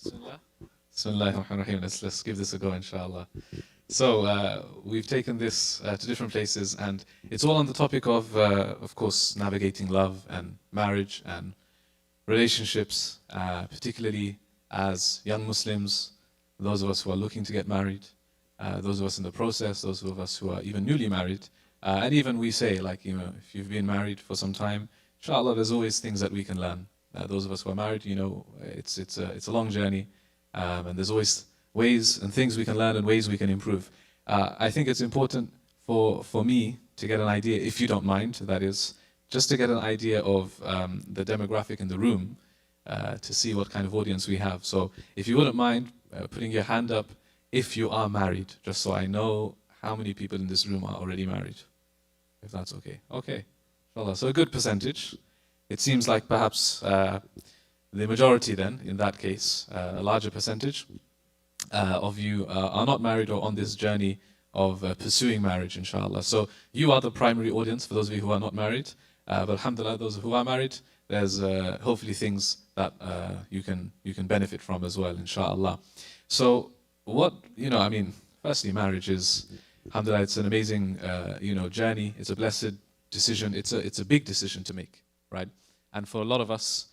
Bismillah. Bismillahirrahmanirrahim. Let's give this a go, inshallah. So we've taken this to different places, and it's all on the topic of course, navigating love and marriage and relationships, particularly as young Muslims, those of us who are looking to get married, those of us in the process, those of us who are even newly married, and even we say, like, you know, if you've been married for some time, inshallah, there's always things that we can learn. Those of us who are married, you know, it's a long journey, and there's always ways and things we can learn and ways we can improve. I think it's important for me to get an idea, if you don't mind, that is, just to get an idea of the demographic in the room, to see what kind of audience we have. So if you wouldn't mind putting your hand up if you are married, just so I know how many people in this room are already married, if that's okay. Okay, inshallah. So a good percentage. It seems like perhaps the majority then, in that case, a larger percentage of you are not married or on this journey of pursuing marriage, inshallah. So you are the primary audience for those of you who are not married. But alhamdulillah, those who are married, there's hopefully things that you can benefit from as well, inshallah. So what, you know, I mean, firstly, marriage is, alhamdulillah, it's an amazing, you know, journey. It's a blessed decision. It's a big decision to make. Right? And for a lot of us,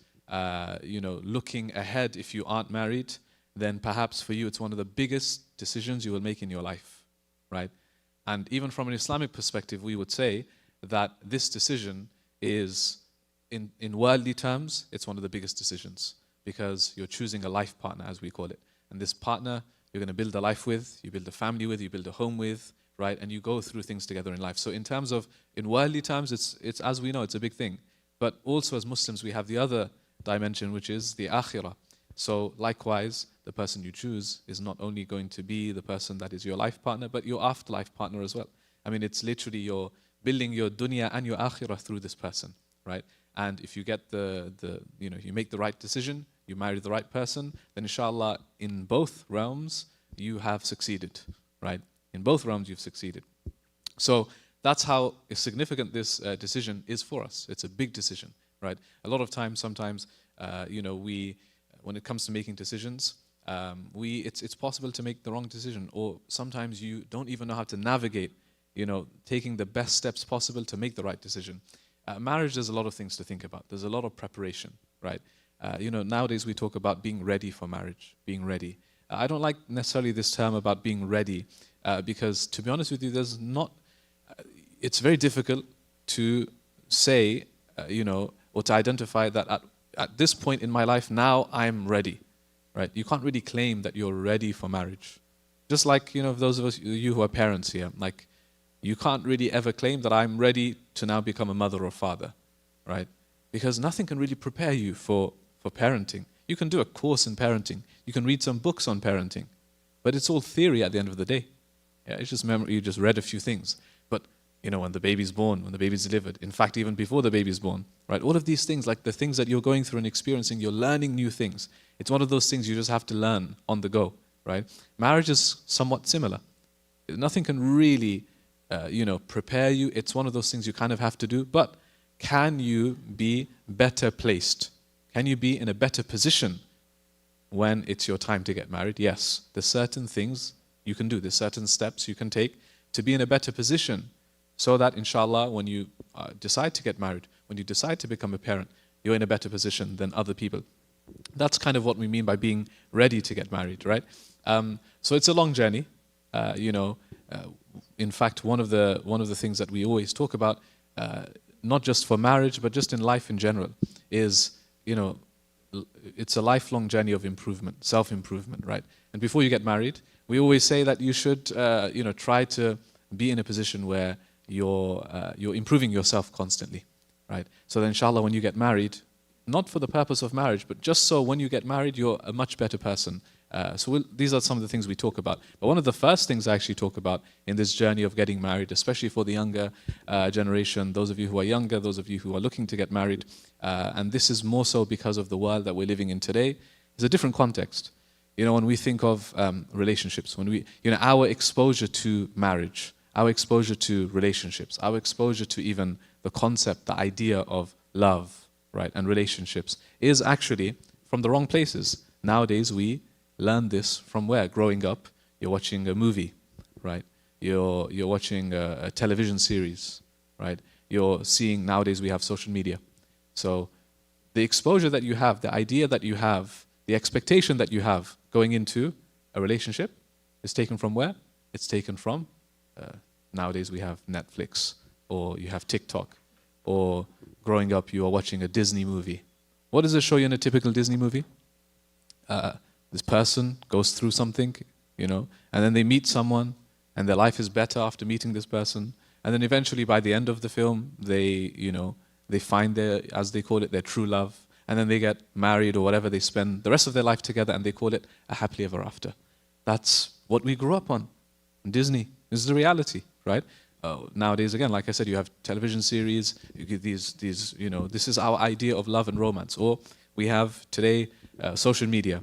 you know, looking ahead, if you aren't married, then perhaps for you it's one of the biggest decisions you will make in your life, right? And even from an Islamic perspective, we would say that this decision is, in worldly terms, it's one of the biggest decisions, because you're choosing a life partner, as we call it. And this partner you're going to build a life with, you build a family with, you build a home with, right? And you go through things together in life. So in terms of, in worldly terms, it's as we know, it's a big thing. But also as Muslims, we have the other dimension, which is the akhirah. So likewise, the person you choose is not only going to be the person that is your life partner, but your afterlife partner as well. I mean, it's literally you're building your dunya and your akhirah through this person, right? And if you get you know, you make the right decision, you marry the right person, then inshallah, in both realms, you have succeeded, right? In both realms, you've succeeded. So that's how significant this decision is for us. It's a big decision, right? A lot of times, sometimes, you know, when it comes to making decisions, it's possible to make the wrong decision, or sometimes you don't even know how to navigate, you know, taking the best steps possible to make the right decision. Marriage, there's a lot of things to think about. There's a lot of preparation, right? You know, nowadays we talk about being ready for marriage, being ready. I don't like necessarily this term about being ready, because to be honest with you, there's not. It's very difficult to say, you know, or to identify that at this point in my life, now I'm ready, right? You can't really claim that you're ready for marriage. Just like, you know, those of us, you who are parents here, like, you can't really ever claim that I'm ready to now become a mother or father, right? Because nothing can really prepare you for parenting. You can do a course in parenting. You can read some books on parenting. But it's all theory at the end of the day. Yeah, it's just memory. You just read a few things. But you know, when the baby's born, when the baby's delivered, in fact, even before the baby's born, right? All of these things, like the things that you're going through and experiencing, you're learning new things. It's one of those things you just have to learn on the go, right? Marriage is somewhat similar. Nothing can really, you know, prepare you. It's one of those things you kind of have to do. But can you be better placed? Can you be in a better position when it's your time to get married? Yes. There's certain things you can do. There's certain steps you can take to be in a better position, so that, inshallah, when you decide to get married, when you decide to become a parent, you're in a better position than other people. That's kind of what we mean by being ready to get married, right? So it's a long journey. You know, in fact, one of the things that we always talk about, not just for marriage, but just in life in general, is, you know, it's a lifelong journey of improvement, self-improvement, right? And before you get married, we always say that you should, you know, try to be in a position where you're improving yourself constantly, right? So then, inshallah, when you get married, not for the purpose of marriage, but just so when you get married, you're a much better person. These are some of the things we talk about. But one of the first things I actually talk about in this journey of getting married, especially for the younger generation, those of you who are younger, those of you who are looking to get married, and this is more so because of the world that we're living in today, is a different context. You know, when we think of relationships, when we, you know, our exposure to marriage, our exposure to relationships, our exposure to even the concept, the idea of love, right, and relationships is actually from the wrong places. Nowadays, we learn this from where? Growing up, you're watching a movie, right? You're watching a television series, right? You're seeing, nowadays we have social media. So the exposure that you have, the idea that you have, the expectation that you have going into a relationship is taken from where? It's taken from, nowadays we have Netflix, or you have TikTok, or growing up you are watching a Disney movie. What does it show you in a typical Disney movie? This person goes through something, and then they meet someone, and their life is better after meeting this person, and then eventually by the end of the film, they find their, as they call it, their true love, and then they get married or whatever, they spend the rest of their life together, and they call it a happily ever after. That's what we grew up on. Disney. This is the reality, right? Nowadays, again, like I said, you have television series, you get these, this is our idea of love and romance. Or we have today social media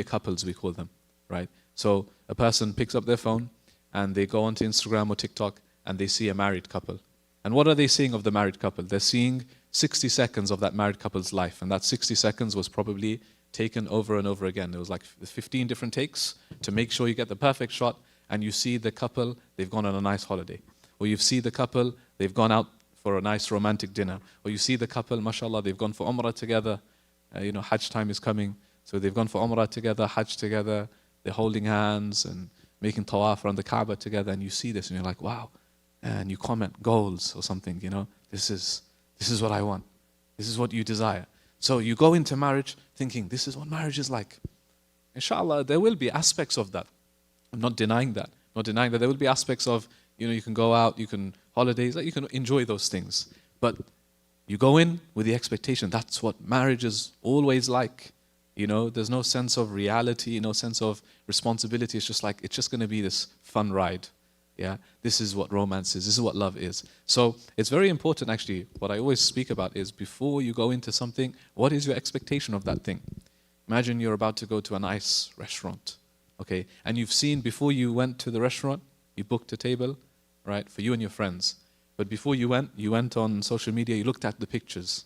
couples, we call them, right? So a person picks up their phone and they go onto Instagram or TikTok and they see a married couple. And what are they seeing of the married couple? They're seeing 60 seconds of that married couple's life. And that 60 seconds was probably taken over and over again. There was like 15 different takes to make sure you get the perfect shot, and you see the couple, they've gone on a nice holiday. Or you see the couple, they've gone out for a nice romantic dinner. Or you see the couple, mashallah, they've gone for Umrah together. Hajj time is coming. So they've gone for Umrah together, Hajj together. They're holding hands and making tawaf around the Kaaba together. And you see this and you're like, wow. And you comment goals or something, this is what I want. This is what you desire. So you go into marriage thinking, this is what marriage is like. Inshallah, there will be aspects of that. I'm not denying that. I'm not denying that there will be aspects of, you can go out, you can holidays, you can enjoy those things. But you go in with the expectation, that's what marriage is always like. There's no sense of reality, no sense of responsibility. It's just going to be this fun ride. Yeah, this is what romance is. This is what love is. So it's very important, actually. What I always speak about is before you go into something, what is your expectation of that thing? Imagine you're about to go to a nice restaurant, okay? And you've seen, before you went to the restaurant, you booked a table, right, for you and your friends. But before you went on social media, you looked at the pictures.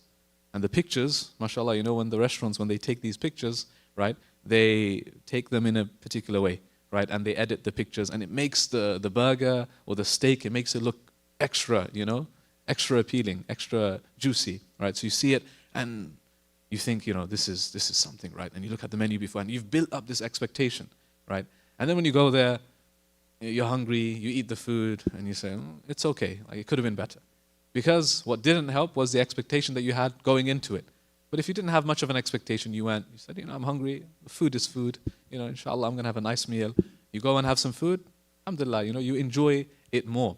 And the pictures, mashallah, when the restaurants, when they take these pictures, right, they take them in a particular way. Right, and they edit the pictures, and it makes the burger or the steak, it makes it look extra, extra appealing, extra juicy, right? So you see it, and you think, this is something, right? And you look at the menu before, and you've built up this expectation, right? And then when you go there, you're hungry, you eat the food, and you say, it's okay, it could have been better. Because what didn't help was the expectation that you had going into it. But if you didn't have much of an expectation, you said, I'm hungry, food is food, inshallah, I'm going to have a nice meal. You go and have some food, alhamdulillah, you enjoy it more.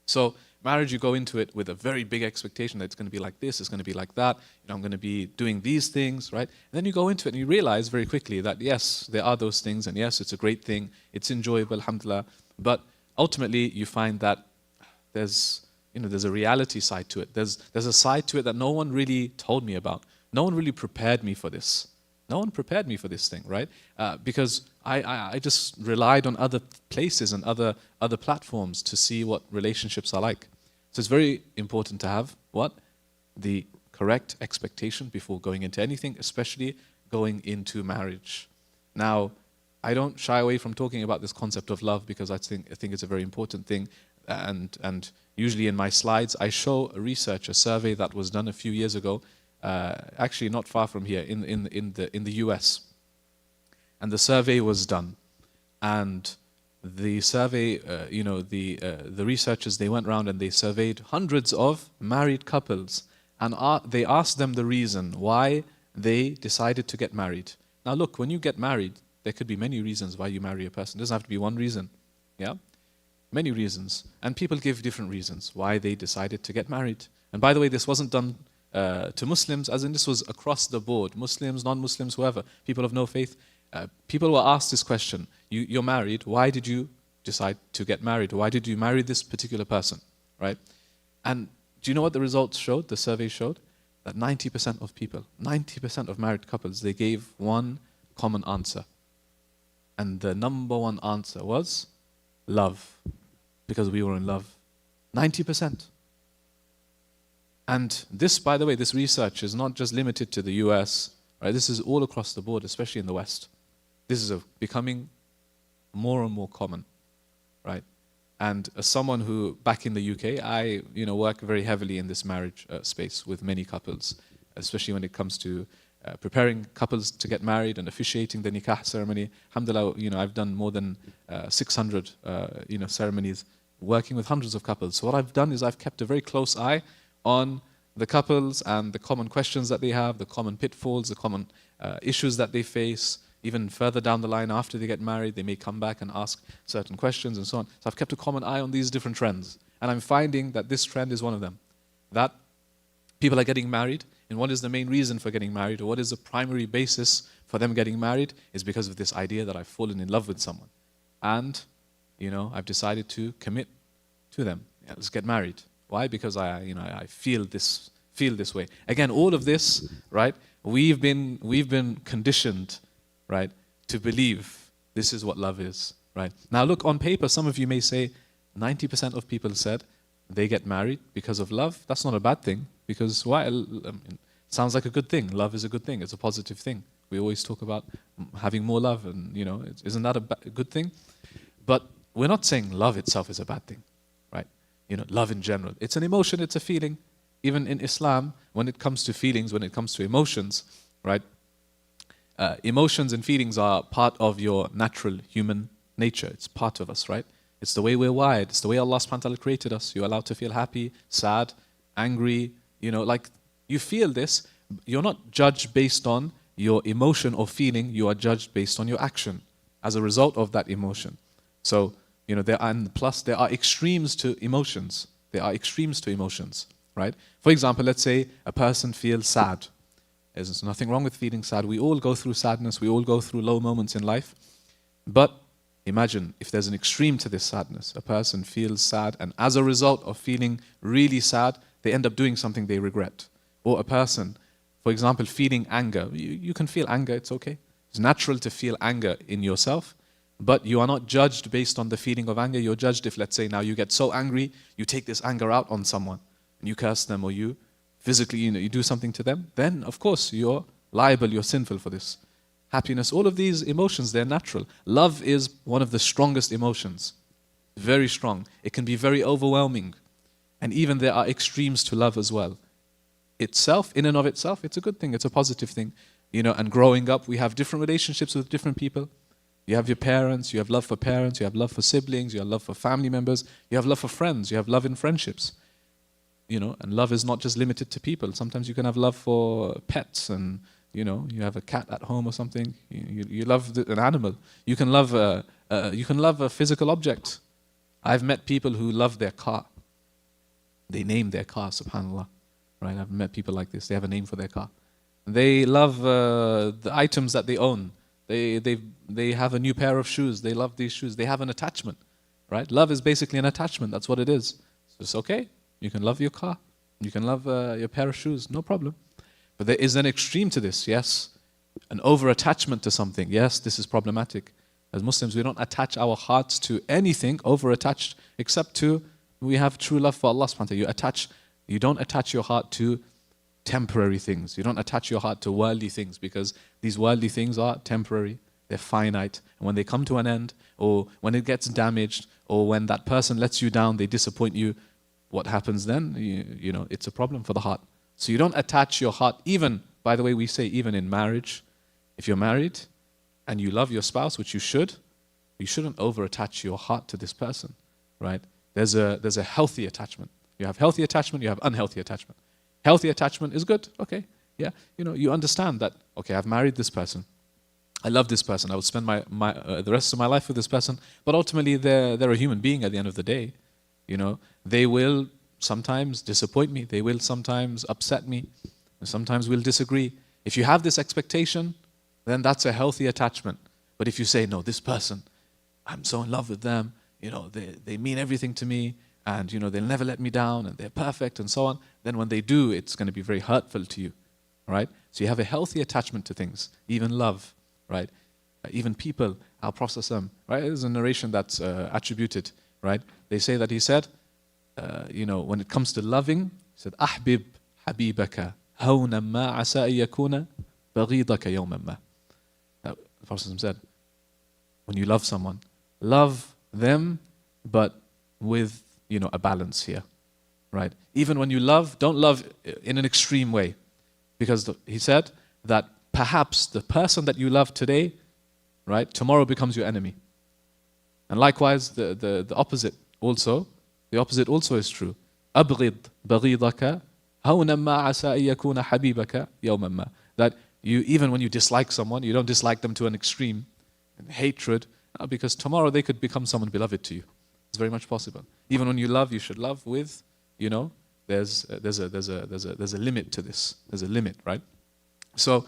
So marriage, you go into it with a very big expectation that it's going to be like this, it's going to be like that, I'm going to be doing these things, right? And then you go into it and you realize very quickly that yes, there are those things, and yes, it's a great thing, it's enjoyable, alhamdulillah, but ultimately you find that there's a reality side to it. There's a side to it that no one really told me about. No one really prepared me for this. No one prepared me for this thing, right? Because I just relied on other places and other platforms to see what relationships are like. So it's very important to have what? The correct expectation before going into anything, especially going into marriage. Now, I don't shy away from talking about this concept of love because I think it's a very important thing. And usually in my slides, I show a survey that was done a few years ago, actually not far from here, in the US. And the survey was done, and the survey, the researchers, they went around and they surveyed hundreds of married couples, and they asked them the reason why they decided to get married. Now look, when you get married, there could be many reasons why you marry a person. It doesn't have to be one reason, yeah? Many reasons, and people give different reasons why they decided to get married. And by the way, this wasn't done to Muslims, as in this was across the board, Muslims, non-Muslims, whoever, people of no faith. People were asked this question, you're married, why did you decide to get married? Why did you marry this particular person, right? And do you know what the results showed, the survey showed? That 90% of people, 90% of married couples, they gave one common answer. And the number one answer was love. Because we were in love. 90%. And this, by the way, this research is not just limited to the US, Right? This is all across the board, especially in the West. This is becoming more and more common, right? And as someone who, back in the UK, I work very heavily in this marriage space with many couples, especially when it comes to preparing couples to get married and officiating the nikah ceremony. Alhamdulillah, I've done more than 600 ceremonies, working with hundreds of couples. So what I've done is I've kept a very close eye on the couples and the common questions that they have, the common pitfalls, the common issues that they face. Even further down the line, after they get married, they may come back and ask certain questions and so on. So I've kept a common eye on these different trends. And I'm finding that this trend is one of them. That people are getting married, and what is the main reason for getting married, or what is the primary basis for them getting married, is because of this idea that I've fallen in love with someone. And, I've decided to commit to them. Yeah, let's get married. Why? Because I feel this way. Again, all of this, right? We've been conditioned, right, to believe this is what love is, right? Now look, on paper, some of you may say 90% of people said they get married because of love. That's not a bad thing, because why? It sounds like a good thing. Love is a good thing. It's a positive thing. We always talk about having more love, and isn't that a good thing? But we're not saying love itself is a bad thing, right? Love in general. It's an emotion, it's a feeling. Even in Islam, when it comes to feelings, when it comes to emotions, right? Emotions and feelings are part of your natural human nature. It's part of us, right? It's the way we're wired. It's the way Allah subhanahu wa ta'ala created us. You're allowed to feel happy, sad, angry, like you feel this. You're not judged based on your emotion or feeling. You are judged based on your action as a result of that emotion. So, there are extremes to emotions. There are extremes to emotions, right? For example, let's say a person feels sad. There's nothing wrong with feeling sad. We all go through sadness. We all go through low moments in life. But imagine if there's an extreme to this sadness. A person feels sad, and as a result of feeling really sad, they end up doing something they regret. Or a person, for example, feeling anger. You can feel anger, it's okay. It's natural to feel anger in yourself, but you are not judged based on the feeling of anger. You're judged if, let's say, now you get so angry, you take this anger out on someone, and you curse them, or you physically, you do something to them, then of course you're liable, you're sinful for this. Happiness, all of these emotions, they're natural. Love is one of the strongest emotions. Very strong. It can be very overwhelming. And even there are extremes to love as well. Itself, in and of itself, it's a good thing, it's a positive thing. And growing up, we have different relationships with different people. You have your parents, you have love for parents, you have love for siblings, you have love for family members, you have love for friends, you have love in friendships. And love is not just limited to people. Sometimes you can have love for pets, and you have a cat at home or something. You love an animal. You can love a physical object. I've met people who love their car. They name their car, subhanallah. Right? I've met people like this. They have a name for their car. They love the items that they own. They have a new pair of shoes. They love these shoes. They have an attachment. Right? Love is basically an attachment. That's what it is. So it's okay. You can love your car. You can love your pair of shoes. No problem. But there is an extreme to this, yes. An over-attachment to something. Yes, this is problematic. As Muslims, we don't attach our hearts to anything over-attached, except to, we have true love for Allah subhanahu wa ta'ala. You don't attach your heart to temporary things. You don't attach your heart to worldly things, because these worldly things are temporary. They're finite. And when they come to an end, or when it gets damaged, or when that person lets you down, they disappoint you, what happens then? It's a problem for the heart. So you don't attach your heart, even, by the way, we say even in marriage, if you're married and you love your spouse, which you shouldn't over-attach your heart to this person, right? There's a healthy attachment. You have healthy attachment, you have unhealthy attachment. Healthy attachment is good, okay, yeah. You understand that, okay, I've married this person. I love this person. I will spend the rest of my life with this person. But ultimately, they're a human being at the end of the day. They will sometimes disappoint me. They will sometimes upset me. Sometimes we'll disagree. If you have this expectation, then that's a healthy attachment. But if you say, no, this person, I'm so in love with them, they mean everything to me, and they'll never let me down, and they're perfect, and so on, then when they do, it's going to be very hurtful to you. Right? So you have a healthy attachment to things, even love, right? Even people, I'll process them. Right? There's a narration that's attributed, right? They say that he said, when it comes to loving, he said, "Ahbib habibaka hawna ma asa yakuna بغيضك يوما ما. The Prophet said, when you love someone, love them, but with, a balance here, right? Even when you love, don't love in an extreme way. Because he said that perhaps the person that you love today, right, tomorrow becomes your enemy. And likewise, the opposite also is true. أبغض بغيضك هونا ما عسى أن يكون حبيبك يوما ما. That even when you dislike someone, you don't dislike them to an extreme, and hatred, because tomorrow they could become someone beloved to you. It's very much possible. Even when you love, you should love with, there's a limit to this. There's a limit, right? So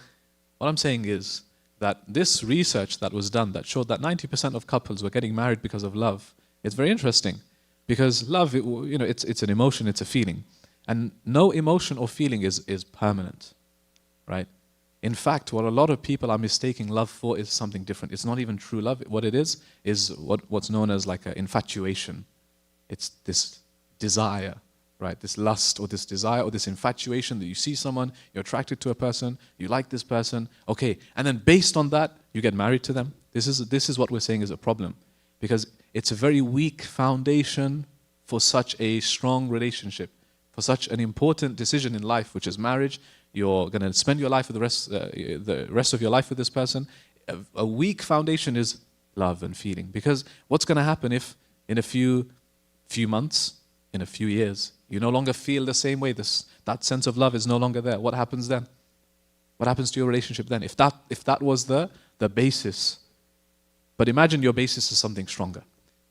what I'm saying is that this research that was done that showed that 90% of couples were getting married because of love. It's very interesting because love, it's an emotion, it's a feeling. And no emotion or feeling is permanent, right? In fact, what a lot of people are mistaking love for is something different. It's not even true love. What it is what's known as like an infatuation. It's this desire, right? This lust or this desire or this infatuation that you see someone, you're attracted to a person, you like this person, okay. And then based on that, you get married to them. This is what we're saying is a problem. Because it's a very weak foundation for such a strong relationship, for such an important decision in life, which is marriage. You're going to spend your life with the rest of your life with this person. A weak foundation is love and feeling. Because what's going to happen if in a few months, in a few years, you no longer feel the same way, that sense of love is no longer there? What happens then? What happens to your relationship then? If that was the basis. But imagine your basis is something stronger.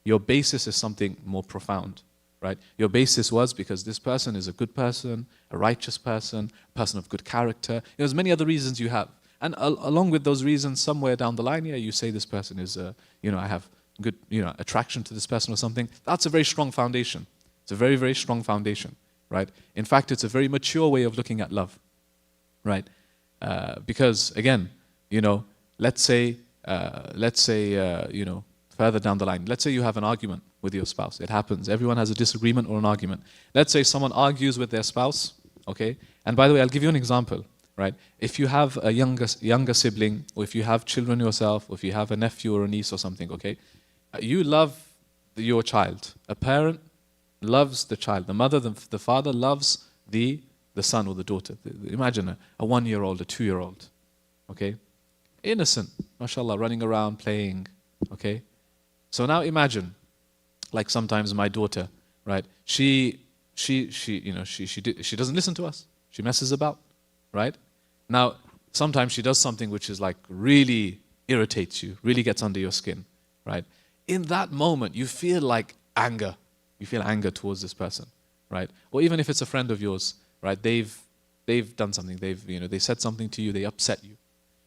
Your basis is something more profound. Right? Your basis was because this person is a good person, a righteous person, a person of good character. There's many other reasons you have. And along with those reasons, somewhere down the line, you say this person is, I have good, attraction to this person or something. That's a very strong foundation. It's a very, very strong foundation, right? In fact, it's a very mature way of looking at love, right? Because again, let's say, further down the line, let's say you have an argument with your spouse. It happens. Everyone has a disagreement or an argument. Let's say someone argues with their spouse, okay? And by the way, I'll give you an example, right? If you have a younger sibling, or if you have children yourself, or if you have a nephew or a niece or something, okay? You love your child. A parent loves the child. The mother, the father loves the son or the daughter. Imagine a 1-year-old, a 2-year-old, okay? Innocent, mashallah, running around, playing, okay? So now imagine, like sometimes my daughter, right? She doesn't listen to us. She messes about, right? Now, sometimes she does something which is like really irritates you, really gets under your skin, right? In that moment, you feel like anger. You feel anger towards this person, right? Or even if it's a friend of yours, right? They've done something. They said something to you. They upset you.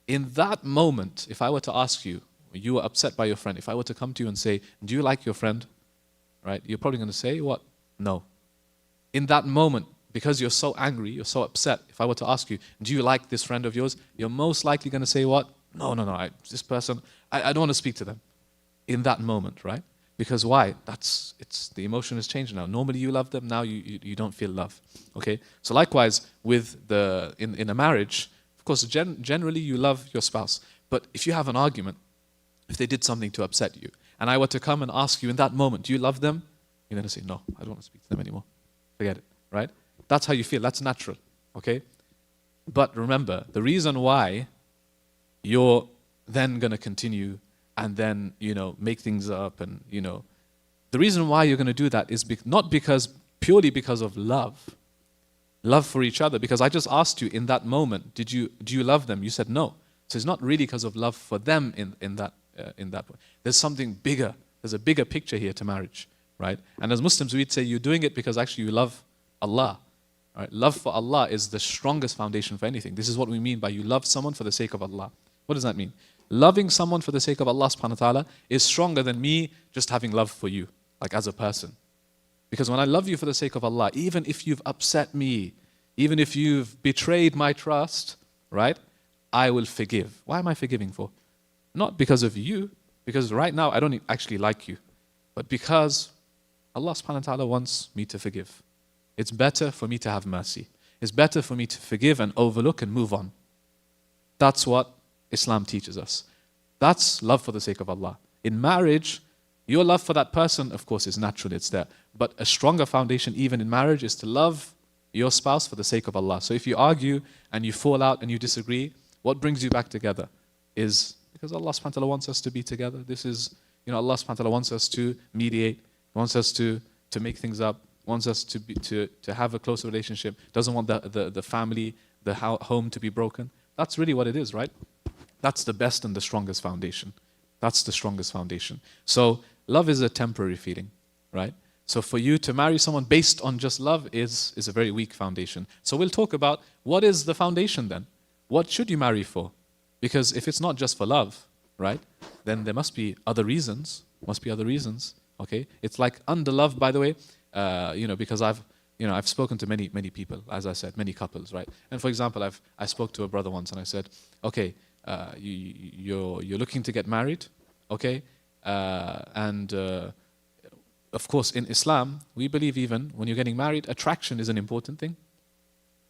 In that moment, if I were to ask you, you were upset by your friend, if I were to come to you and say, do you like your friend? Right? You're probably going to say, what? No. In that moment, because you're so angry, you're so upset, if I were to ask you, do you like this friend of yours? You're most likely going to say what? No, this person, I don't want to speak to them. In that moment, right? Because why? The emotion has changed now. Normally you love them, now you don't feel love. Okay? So likewise, with in a marriage, of course, generally you love your spouse. But if you have an argument, if they did something to upset you, and I were to come and ask you in that moment, do you love them? You're going to say, no, I don't want to speak to them anymore. Forget it, right? That's how you feel. That's natural, okay? But remember, the reason why you're then going to continue and then, make things up and, the reason why you're going to do that is not purely because of love for each other. Because I just asked you in that moment, do you love them? You said no. So it's not really because of love for them in that point. There's something bigger. There's a bigger picture here to marriage, right? And as Muslims, we'd say you're doing it because actually you love Allah. Right? Love for Allah is the strongest foundation for anything. This is what we mean by you love someone for the sake of Allah. What does that mean? Loving someone for the sake of Allah subhanahu wa ta'ala is stronger than me just having love for you, like as a person. Because when I love you for the sake of Allah, even if you've upset me, even if you've betrayed my trust, right? I will forgive. Why am I forgiving for? Not because of you, because right now I don't actually like you, but because Allah subhanahu wa ta'ala wants me to forgive. It's better for me to have mercy. It's better for me to forgive and overlook and move on. That's what Islam teaches us. That's love for the sake of Allah. In marriage, your love for that person, of course, is natural, it's there. But a stronger foundation, even in marriage, is to love your spouse for the sake of Allah. So if you argue and you fall out and you disagree, what brings you back together is because Allah subhanahu wa ta'ala wants us to be together. This is, Allah subhanahu wa ta'ala wants us to mediate, wants us to make things up, wants us to have a closer relationship, doesn't want the family, the home to be broken. That's really what it is, right? That's the best and the strongest foundation. That's the strongest foundation. So love is a temporary feeling, right? So for you to marry someone based on just love is a very weak foundation. So we'll talk about what is the foundation then? What should you marry for? Because if it's not just for love, right, then there must be other reasons. Okay? It's like under love, by the way, because I've spoken to many people, as I said, many couples, right? And for example, I spoke to a brother once and I said, okay, you're looking to get married, okay? Of course, in Islam, we believe even when you're getting married, attraction is an important thing.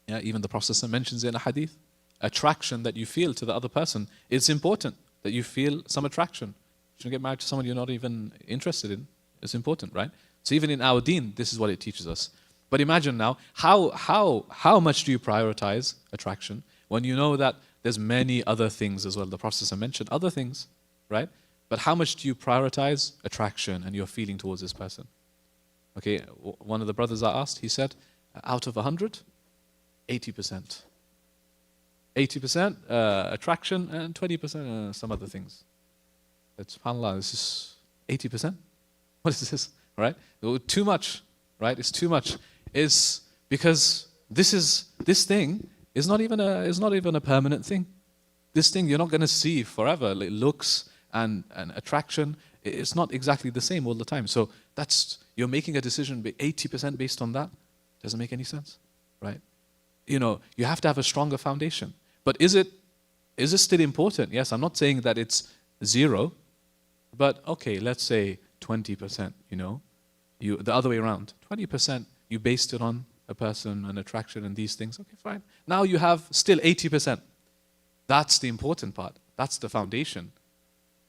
Yeah, even the Prophet mentions it in a hadith. Attraction that you feel to the other person, it's important that you feel some attraction. You shouldn't get married to someone you're not even interested in. It's important, right? So even in our deen, this is what it teaches us. But imagine now, how much do you prioritize attraction when you know that there's many other things as well. The Prophet mentioned other things, right? But how much do you prioritize attraction and your feeling towards this person? Okay, one of the brothers I asked, he said, out of 100, 80%. 80% attraction and 20% some other things. SubhanAllah, this is 80%? What is this, right? Too much, right? It's too much. It's because this thing is not even a permanent thing. This thing you're not going to see forever. Like looks and attraction, it's not exactly the same all the time. So you're making a decision 80% based on that. Doesn't make any sense, right? You have to have a stronger foundation. But is it still important? Yes, I'm not saying that it's zero, but okay, let's say 20%, the other way around. 20% you based it on a person, an attraction and these things. Okay, fine. Now you have still 80%. That's the important part. That's the foundation.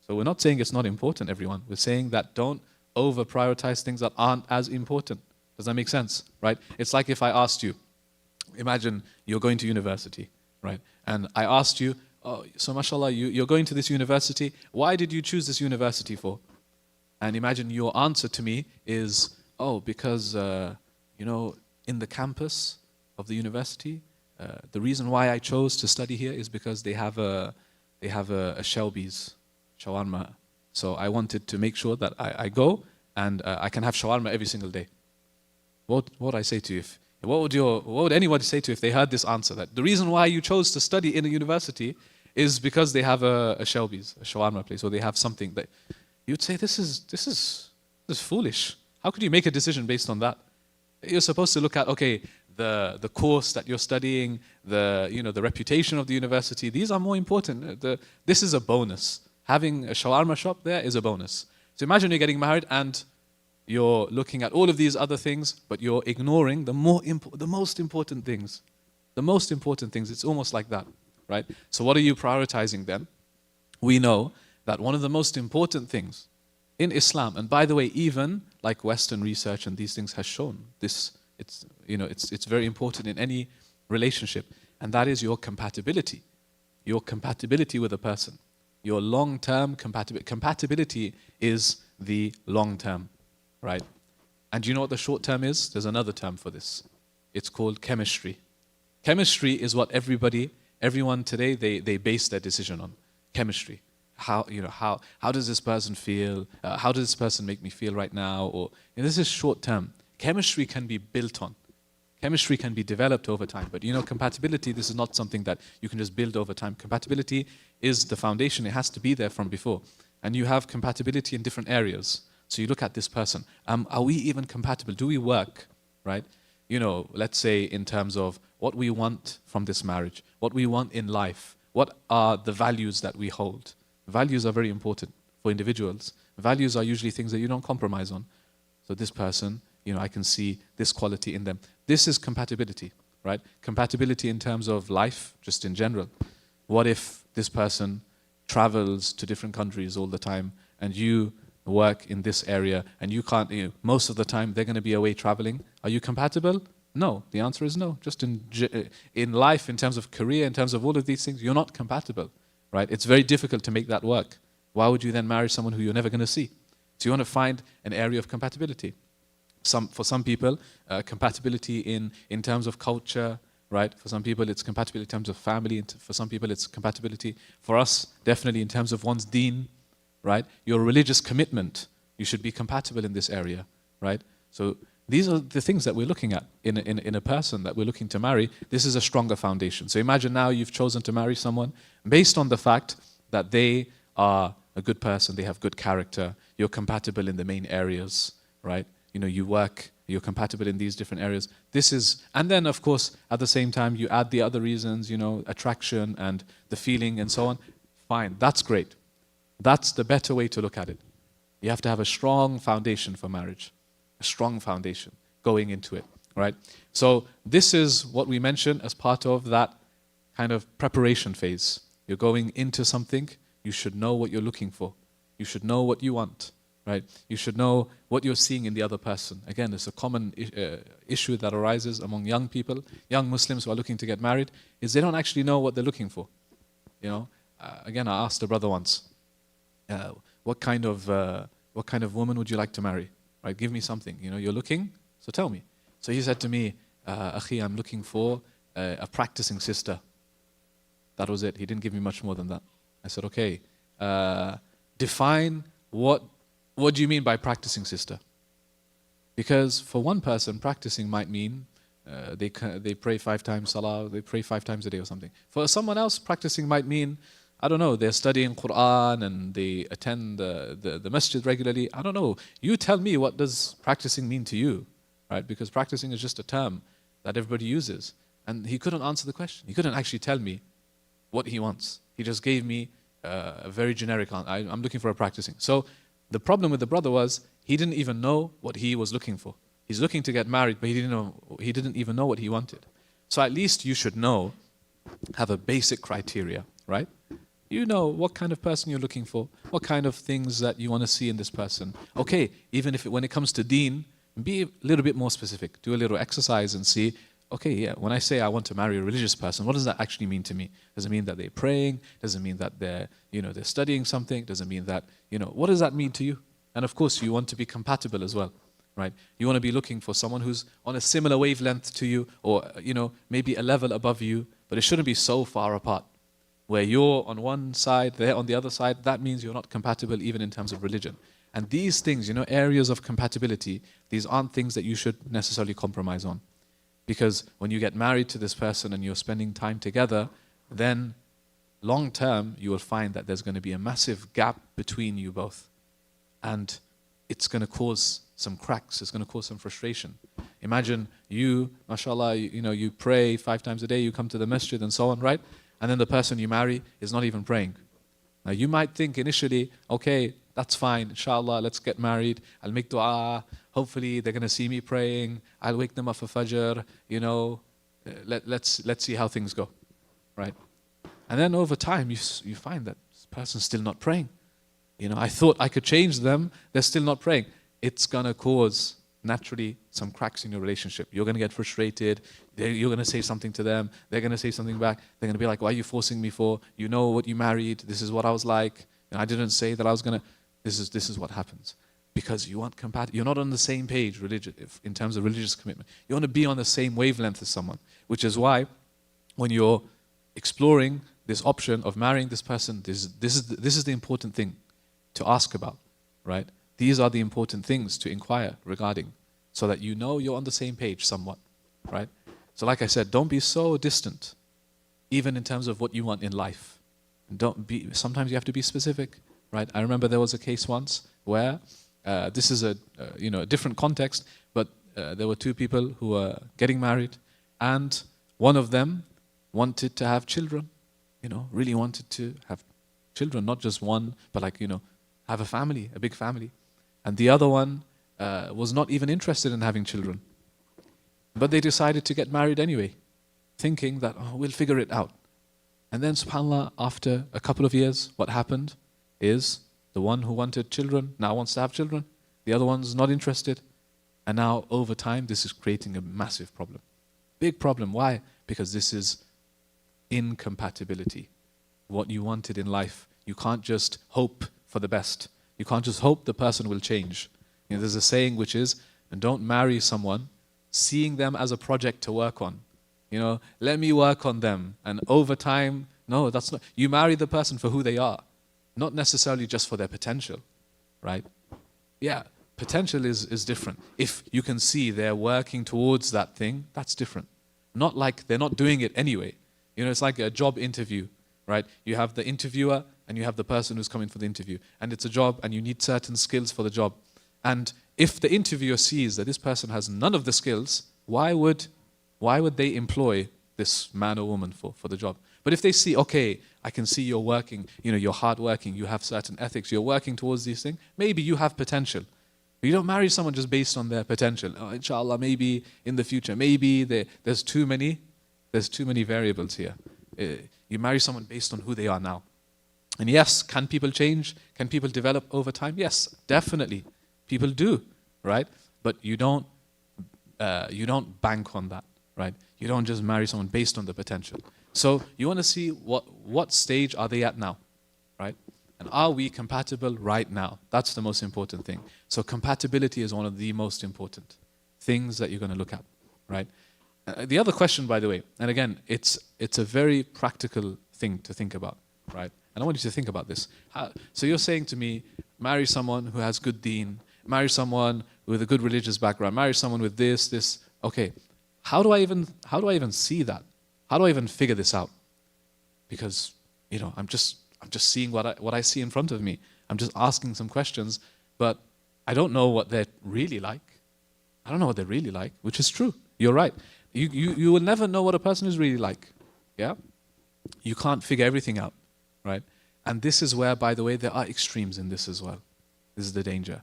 So we're not saying it's not important, everyone. We're saying that don't over-prioritize things that aren't as important. Does that make sense? Right? It's like if I asked you, imagine you're going to university, right? And I asked you, oh, so mashallah, you're going to this university. Why did you choose this university for? And imagine your answer to me is, oh, because, in the campus of the university, the reason why I chose to study here is because they have a Shelby's, shawarma. So I wanted to make sure that I go and I can have shawarma every single day. What would I say to you? What would anybody say to you if they heard this answer? That the reason why you chose to study in a university is because they have a Shelby's, a shawarma place, or they have something that you'd say this is foolish. How could you make a decision based on that? You're supposed to look at the course that you're studying, the reputation of the university. These are more important. This is a bonus. Having a shawarma shop there is a bonus. So imagine you're getting married and you're looking at all of these other things, but you're ignoring the most important things. The most important things. It's almost like that, right? So what are you prioritizing then? We know that one of the most important things in Islam, and by the way, even like Western research and these things has shown this, it's very important in any relationship, and that is your compatibility. Your compatibility with a person. Your long-term compatibility. Compatibility is the long-term, right? And do you know what the short-term is? There's another term for this. It's called chemistry. Chemistry is what everyone today, they base their decision on. Chemistry. How does this person feel? How does this person make me feel right now? Or this is short-term. Chemistry can be built on. Chemistry can be developed over time. But compatibility, this is not something that you can just build over time. Compatibility is the foundation. It has to be there from before. And you have compatibility in different areas. So you look at this person. Are we even compatible? Do we work? Right? Let's say in terms of what we want from this marriage, what we want in life, what are the values that we hold. Values are very important for individuals. Values are usually things that you don't compromise on. So this person, I can see this quality in them. This is compatibility, right? Compatibility in terms of life, just in general. What if this person travels to different countries all the time and you work in this area and you can't, most of the time they're going to be away traveling. Are you compatible? No. The answer is no. Just in life, in terms of career, in terms of all of these things, you're not compatible, right? It's very difficult to make that work. Why would you then marry someone who you're never going to see? So you want to find an area of compatibility. For some people, compatibility in terms of culture, right? For some people, it's compatibility in terms of family. For some people, it's compatibility. For us, definitely in terms of one's deen, right? Your religious commitment, you should be compatible in this area, right? So these are the things that we're looking at in a person that we're looking to marry. This is a stronger foundation. So imagine now you've chosen to marry someone based on the fact that they are a good person, they have good character, you're compatible in the main areas, right? You work, you're compatible in these different areas. And then of course, at the same time, you add the other reasons, attraction and the feeling and so on. Fine, that's great. That's the better way to look at it. You have to have a strong foundation for marriage, a strong foundation going into it, right? So this is what we mentioned as part of that kind of preparation phase. You're going into something, you should know what you're looking for. You should know what you want, right? You should know what you're seeing in the other person. Again, it's a common issue that arises among young people, young Muslims who are looking to get married, is they don't actually know what they're looking for. Again, I asked a brother once, what kind of woman would you like to marry? Right? Give me something. You're looking, so tell me. So he said to me, Akhi, I'm looking for a practicing sister. That was it. He didn't give me much more than that. I said, okay, define what do you mean by practicing sister? Because for one person, practicing might mean they pray 5 times salah, they pray 5 times a day or something. For someone else, practicing might mean, I don't know, they're studying Quran and they attend the masjid regularly. I don't know. You tell me, what does practicing mean to you? Right? Because practicing is just a term that everybody uses. And he couldn't answer the question. He couldn't actually tell me what he wants. He just gave me a very generic answer. I'm looking for a practicing. So the problem with the brother was he didn't even know what he was looking for. He's looking to get married, but he didn't even know what he wanted. So at least you should know, have a basic criteria, right? You know what kind of person you're looking for, what kind of things that you want to see in this person. Okay, even if when it comes to deen, be a little bit more specific. Do a little exercise and see, okay, yeah, when I say I want to marry a religious person, what does that actually mean to me? Does it mean that they're praying? Does it mean that they're studying something? Does it mean that, what does that mean to you? And of course, you want to be compatible as well, right? You want to be looking for someone who's on a similar wavelength to you, or, maybe a level above you, but it shouldn't be so far apart. Where you're on one side, they're on the other side, that means you're not compatible even in terms of religion. And these things, areas of compatibility, these aren't things that you should necessarily compromise on. Because when you get married to this person and you're spending time together, then long term you will find that there's going to be a massive gap between you both. And it's going to cause some cracks, it's going to cause some frustration. Imagine you, mashallah, you pray 5 times a day, you come to the masjid and so on, right? And then the person you marry is not even praying. Now you might think initially, okay, that's fine, inshallah, let's get married, I'll make dua, hopefully they're going to see me praying, I'll wake them up for fajr, let's see how things go, right? And then over time you find that this person's still not praying. I thought I could change them, they're still not praying. It's going to cause naturally some cracks in your relationship. You're going to get frustrated, you're going to say something to them, they're going to say something back, they're going to be like, why are you forcing me for? You know what you married, this is what I was like, and I didn't say that I was going to, this is what happens. Because you want you're not on the same page in terms of religious commitment. You want to be on the same wavelength as someone, which is why when you're exploring this option of marrying this person, this is the important thing to ask about, right? These are the important things to inquire regarding, so that you're on the same page somewhat, right? So like I said, don't be so distant, even in terms of what you want in life. Sometimes you have to be specific, right? I remember there was a case once where this is a different context, but there were 2 people who were getting married, and one of them wanted to have children, really wanted to have children, not just one, but have a family, a big family. And the other one was not even interested in having children. But they decided to get married anyway, thinking that, we'll figure it out. And then, subhanAllah, after a couple of years, what happened is the one who wanted children now wants to have children. The other one's not interested. And now, over time, this is creating a massive problem. Big problem. Why? Because this is incompatibility. What you wanted in life, you can't just hope for the best. You can't just hope the person will change. There's a saying which is, and don't marry someone seeing them as a project to work on. Let me work on them. And over time, no, that's not. You marry the person for who they are, not necessarily just for their potential, right? Yeah, potential is different. If you can see they're working towards that thing, that's different. Not like they're not doing it anyway. It's like a job interview, right? You have the interviewer and you have the person who's coming for the interview. And it's a job and you need certain skills for the job. And if the interviewer sees that this person has none of the skills, why would they employ this man or woman for the job? But if they see, okay, I can see you're working, you're hardworking, you have certain ethics, you're working towards these things, maybe you have potential. But you don't marry someone just based on their potential. Oh, inshallah, maybe in the future, maybe there's too many variables here. You marry someone based on who they are now. And yes, can people change? Can people develop over time? Yes, definitely. People do, right? But you don't bank on that, right? You don't just marry someone based on the potential. So you want to see what stage are they at now, right? And are we compatible right now? That's the most important thing. So compatibility is one of the most important things that you're going to look at, right? The other question, by the way, and again, it's a very practical thing to think about, right? And I want you to think about this. So you're saying to me, marry someone who has good deen, marry someone with a good religious background, marry someone with this. Okay, how do I even see that? How do I even figure this out? Because I'm just seeing what I see in front of me. I'm just asking some questions, but I don't know what they're really like. I don't know what they're really like, which is true. You're right. You will never know what a person is really like. Yeah? You can't figure everything out, right? And this is where, by the way, there are extremes in this as well. This is the danger.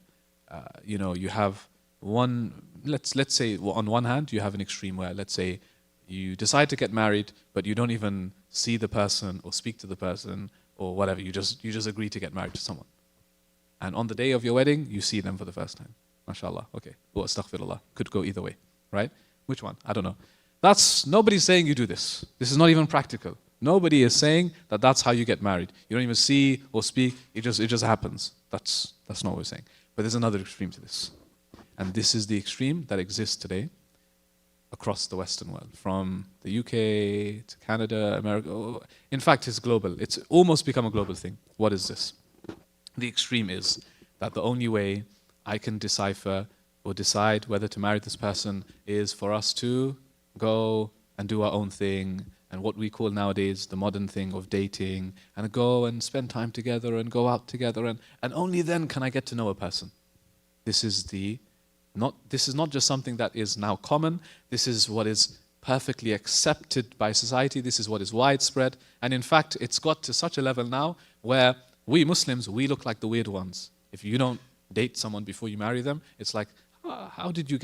You have let's say on one hand, you have an extreme where, let's say, you decide to get married, but you don't even see the person or speak to the person or whatever. You just agree to get married to someone. And on the day of your wedding, you see them for the first time. MashaAllah. Okay. Or astaghfirullah. Could go either way, right? Which one? I don't know. Nobody's saying you do this. This is not even practical. Nobody is saying that that's how you get married. You don't even see or speak. It just happens. That's not what we're saying. But there's another extreme to this. And this is the extreme that exists today across the Western world, from the UK to Canada, America. In fact, it's global. It's almost become a global thing. What is this? The extreme is that the only way I can decipher or decide whether to marry this person is for us to go and do our own thing, and what we call nowadays the modern thing of dating, and go and spend time together and go out together, and only then can I get to know a person. This is not just something that is now common. This is what is perfectly accepted by society. This is what is widespread. And in fact, it's got to such a level now where we Muslims, we look like the weird ones. If you don't date someone before you marry them, it's like, how did you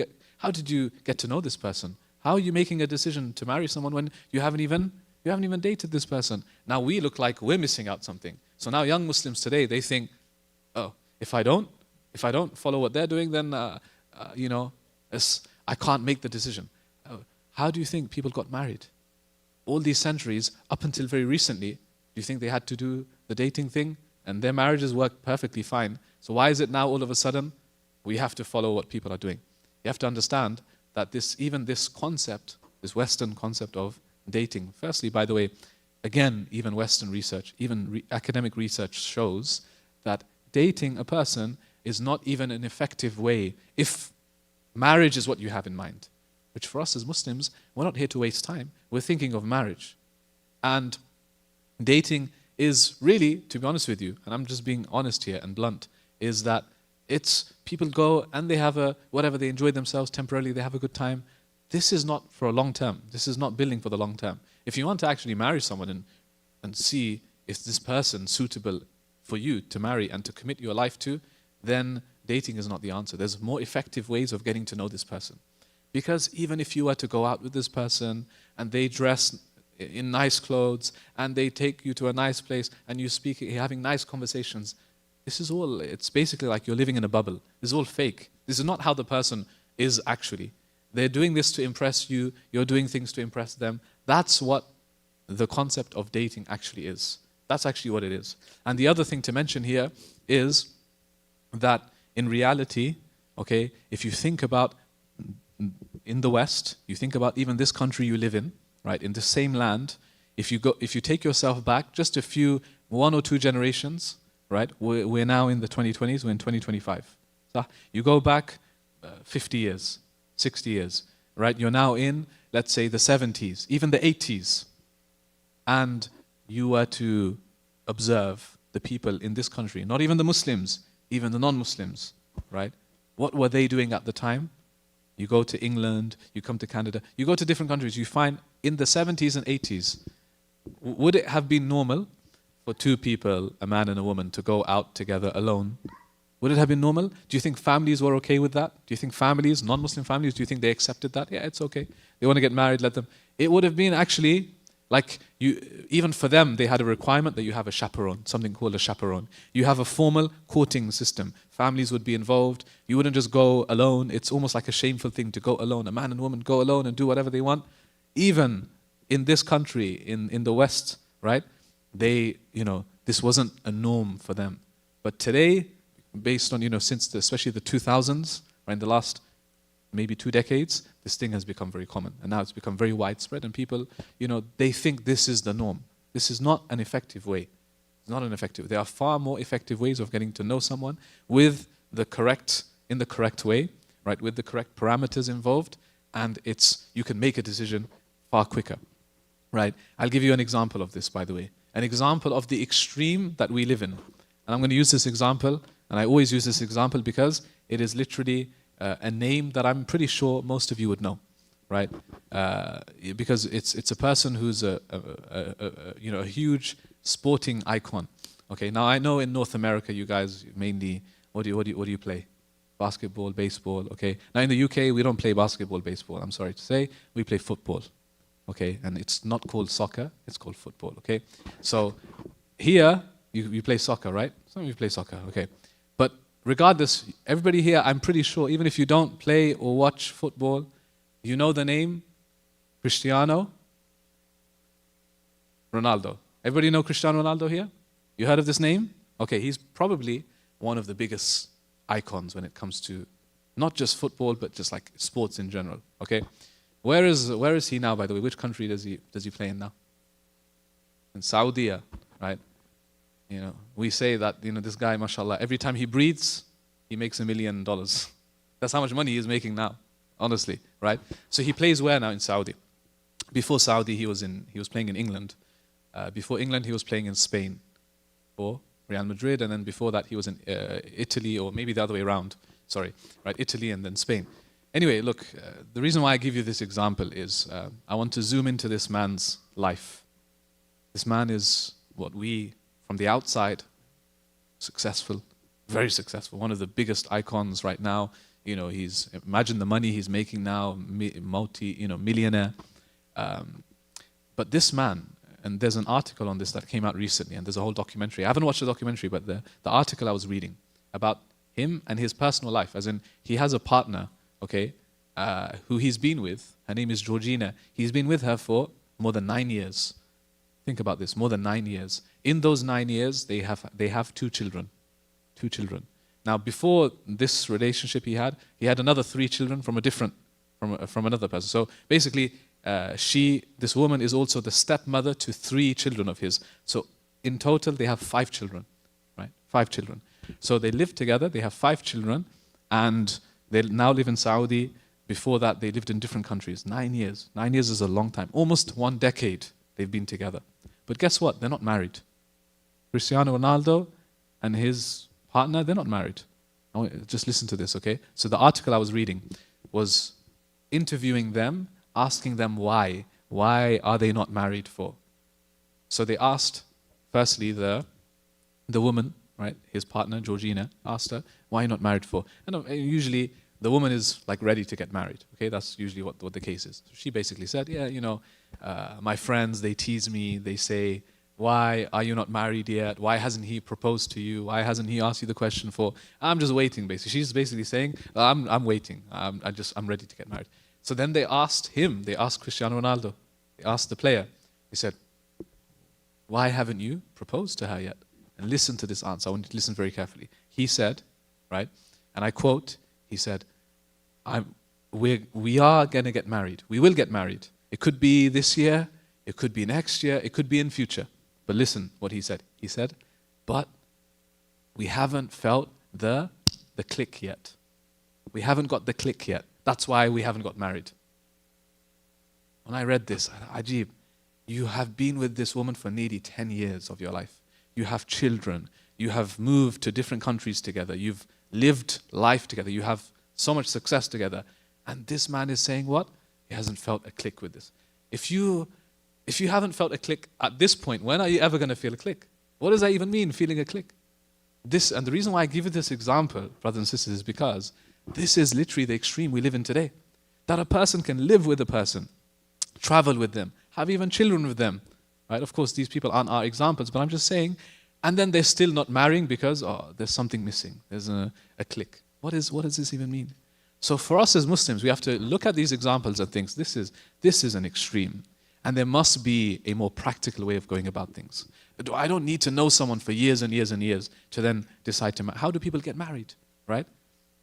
get to know this person? How are you making a decision to marry someone when you haven't even dated this person? Now we look like we're missing out something. So now young Muslims today, they think, oh, if I don't follow what they're doing, then I can't make the decision. How do you think people got married? All these centuries, up until very recently, do you think they had to do the dating thing? And their marriages worked perfectly fine. So why is it now all of a sudden we have to follow what people are doing? You have to understand that this concept, this Western concept of dating, firstly, by the way, again, even Western research, even academic research shows that dating a person is not even an effective way if marriage is what you have in mind. Which for us as Muslims, we're not here to waste time. We're thinking of marriage. And dating is really, to be honest with you, and I'm just being honest here and blunt, is that it's people go and they have whatever, they enjoy themselves temporarily, they have a good time. This is not for a long term. This is not building for the long term. If you want to actually marry someone and see if this person is suitable for you to marry and to commit your life to, then dating is not the answer. There's more effective ways of getting to know this person. Because even if you were to go out with this person and they dress in nice clothes, and they take you to a nice place, and you're having nice conversations. This is all, it's basically like you're living in a bubble. This is all fake. This is not how the person is actually. They're doing this to impress you, you're doing things to impress them. That's what the concept of dating actually is. That's actually what it is. And the other thing to mention here is that in reality, okay, if you think about in the West, you think about even this country you live in, right, in the same land, if you take yourself back just one or two generations, right, we're now in the 2020s, we're in 2025. So you go back 50 years, 60 years, right, you're now in, let's say, the 70s, even the 80s, and you were to observe the people in this country, not even the Muslims, even the non-Muslims, right, what were they doing at the time? You go to England, you come to Canada, you go to different countries, you find in the 70s and 80s, would it have been normal for two people, a man and a woman, to go out together alone? Would it have been normal? Do you think families were okay with that? Do you think families, non-Muslim families, do you think they accepted that? Yeah, it's okay. They want to get married, let them. It would have been actually, like, even for them, they had a requirement that you have a chaperone, something called a chaperone. You have a formal courting system. Families would be involved. You wouldn't just go alone. It's almost like a shameful thing to go alone. A man and woman go alone and do whatever they want. Even in this country, in the West, right? This wasn't a norm for them. But today, based on, since especially the 2000s, right, in the last maybe 2 decades, this thing has become very common. And now it's become very widespread, and people, they think this is the norm. This is not an effective way. It's not an effective. There are far more effective ways of getting to know someone in the correct way, right, with the correct parameters involved, and you can make a decision far quicker, right? I'll give you an example of this, by the way. An example of the extreme that we live in. And I'm going to use this example, and I always use this example because it is literally a name that I'm pretty sure most of you would know, right? Because it's a person who's a huge sporting icon. Okay, now I know in North America you guys mainly what do you play? Basketball, baseball. Okay, now in the UK we don't play basketball, baseball. I'm sorry to say, we play football. Okay, and it's not called soccer; it's called football. Okay, so here you play soccer, right? Some of you play soccer. Okay, but regardless, everybody here, I'm pretty sure, even if you don't play or watch football, you know the name Cristiano Ronaldo. Everybody know Cristiano Ronaldo here? You heard of this name? Okay, he's probably one of the biggest icons when it comes to not just football, but just like sports in general. Okay, where is he now, by the way? Which country does he play in now? In Saudi, right? We say that, this guy, mashallah, every time he breathes, he makes $1 million. That's how much money he's making now, honestly, right? So he plays where now? In Saudi. Before Saudi, he was playing in England. Before England, he was playing in Spain for Real Madrid, and then before that, he was in Italy, or maybe the other way around. Sorry, right? Italy and then Spain. Anyway, look, the reason why I give you this example is I want to zoom into this man's life. This man is what we, from the outside, successful, very successful, one of the biggest icons right now. Imagine the money he's making now, millionaire. But this man, and there's an article on this that came out recently, and there's a whole documentary. I haven't watched the documentary, but the article I was reading about him and his personal life, as in he has a partner, okay, who he's been with. Her name is Georgina. He's been with her for more than 9 years. Think about this, more than 9 years. In those 9 years, they have 2 children. 2 children. Now, before this relationship he had another 3 children from another person. So basically, this woman is also the stepmother to 3 children of his. So in total, they have 5 children, right? 5 children. So they live together. They have 5 children, and they now live in Saudi. Before that, they lived in different countries. 9 years. 9 years is a long time. Almost 1 decade they've been together. But guess what? They're not married. Cristiano Ronaldo and his partner, they're not married. Just listen to this, okay? So the article I was reading was interviewing them, asking them why. Why are they not married for? So they asked, firstly, the woman, right, his partner, Georgina, asked her, why are you not married for? And usually the woman is like ready to get married. Okay, that's usually what the case is. So she basically said, yeah, my friends, they tease me, they say, why are you not married yet? Why hasn't he proposed to you? Why hasn't he asked you the question for? I'm just waiting, basically. She's basically saying, I'm waiting. I'm ready to get married. So then they asked Cristiano Ronaldo, they asked the player, he said, why haven't you proposed to her yet? And listen to this answer. I want you to listen very carefully. He said, right, and I quote, he said, we are going to get married. We will get married. It could be this year. It could be next year. It could be in future. But listen what he said. He said, but we haven't felt the click yet. We haven't got the click yet. That's why we haven't got married. When I read this, Ajib, you have been with this woman for nearly 10 years of your life. You have children. You have moved to different countries together. You've lived life together. You have so much success together. And this man is saying what? He hasn't felt a click with this. If you haven't felt a click at this point, when are you ever going to feel a click? What does that even mean, feeling a click? And the reason why I give you this example, brothers and sisters, is because this is literally the extreme we live in today. That a person can live with a person, travel with them, have even children with them. Right? Of course, these people aren't our examples, but I'm just saying, and then they're still not marrying because there's something missing. There's a click. What does this even mean? So for us as Muslims, we have to look at these examples and think, this is an extreme. And there must be a more practical way of going about things. I don't need to know someone for years and years and years to then decide to marry. How do people get married, right?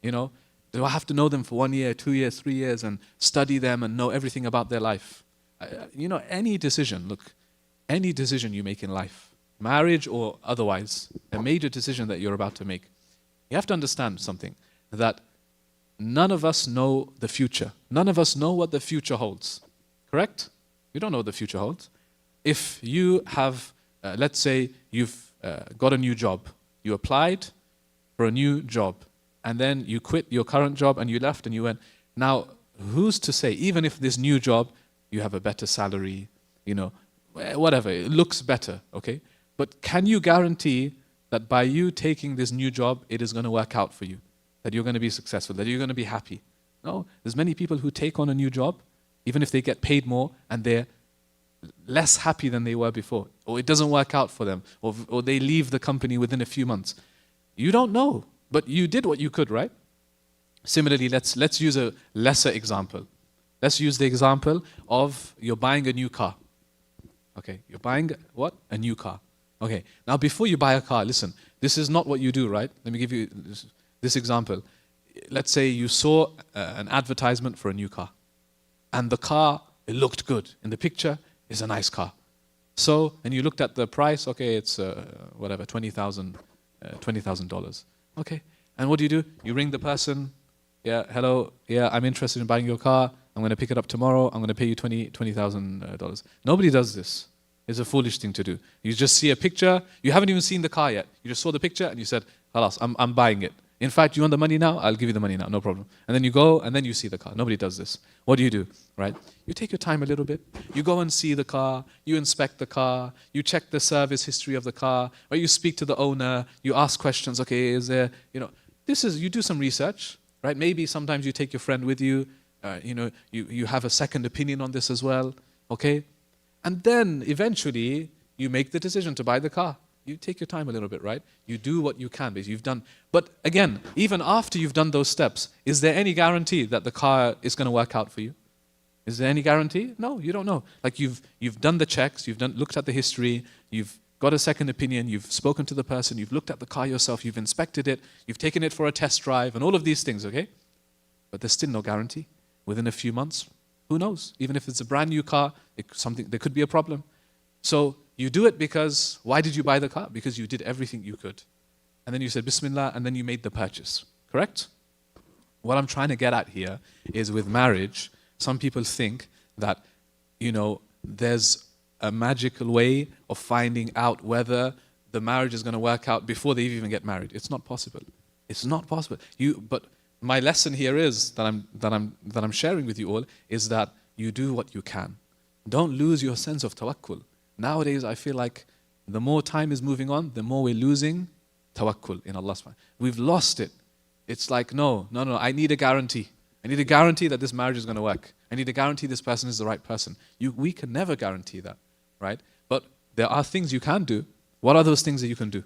Do I have to know them for 1 year, 2 years, 3 years and study them and know everything about their life? Any decision you make in life, marriage or otherwise, a major decision that you're about to make, you have to understand something, that none of us know the future. None of us know what the future holds, correct? You don't know what the future holds. If you have, let's say you've got a new job, you applied for a new job, and then you quit your current job and you left and you went, now who's to say, even if this new job, you have a better salary, whatever, it looks better, okay? But can you guarantee that by you taking this new job, it is going to work out for you? That you're going to be successful, that you're going to be happy? No, there's many people who take on a new job, even if they get paid more, and they're less happy than they were before, or it doesn't work out for them, or they leave the company within a few months. You don't know, but you did what you could, right? Similarly, let's use a lesser example. Let's use the example of you're buying a new car. Okay, you're buying what? A new car. Okay, now before you buy a car, listen, this is not what you do, right? Let me give you this example. Let's say you saw an advertisement for a new car. And the car, it looked good. In the picture, it's a nice car. So, and you looked at the price, okay, it's whatever, $20,000. Okay, and what do? You ring the person, yeah, hello, yeah, I'm interested in buying your car. I'm going to pick it up tomorrow. I'm going to pay you $20,000. Nobody does this. It's a foolish thing to do. You just see a picture. You haven't even seen the car yet. You just saw the picture and you said, "Halas, I'm buying it. In fact, you want the money now? I'll give you the money now, no problem." And then you go and then you see the car. Nobody does this. What do? Right? You take your time a little bit. You go and see the car. You inspect the car. You check the service history of the car. Or you speak to the owner. You ask questions. Okay, is there, you do some research, right? Maybe sometimes you take your friend with you. You have a second opinion on this as well. Okay? And then eventually you make the decision to buy the car. You take your time a little bit, right? You do what you can, because you've done. But again, even after you've done those steps, is there any guarantee that the car is going to work out for you? Is there any guarantee? No, you don't know. Like you've done the checks, looked at the history, you've got a second opinion, you've spoken to the person, you've looked at the car yourself, you've inspected it, you've taken it for a test drive, and all of these things, okay? But there's still no guarantee. Within a few months, who knows? Even if it's a brand new car, there could be a problem. So you do it because, why did you buy the car? Because you did everything you could. And then you said Bismillah, and then you made the purchase. Correct? What I'm trying to get at here is with marriage, some people think that, there's a magical way of finding out whether the marriage is going to work out before they even get married. It's not possible. It's not possible. But my lesson here is that I'm sharing with you all is that you do what you can. Don't lose your sense of tawakkul. Nowadays, I feel like the more time is moving on, the more we're losing tawakkul in Allah subhanahu wa ta'ala. We've lost it. It's like, no, I need a guarantee. I need a guarantee that this marriage is going to work. I need a guarantee this person is the right person. We can never guarantee that, right? But there are things you can do. What are those things that you can do?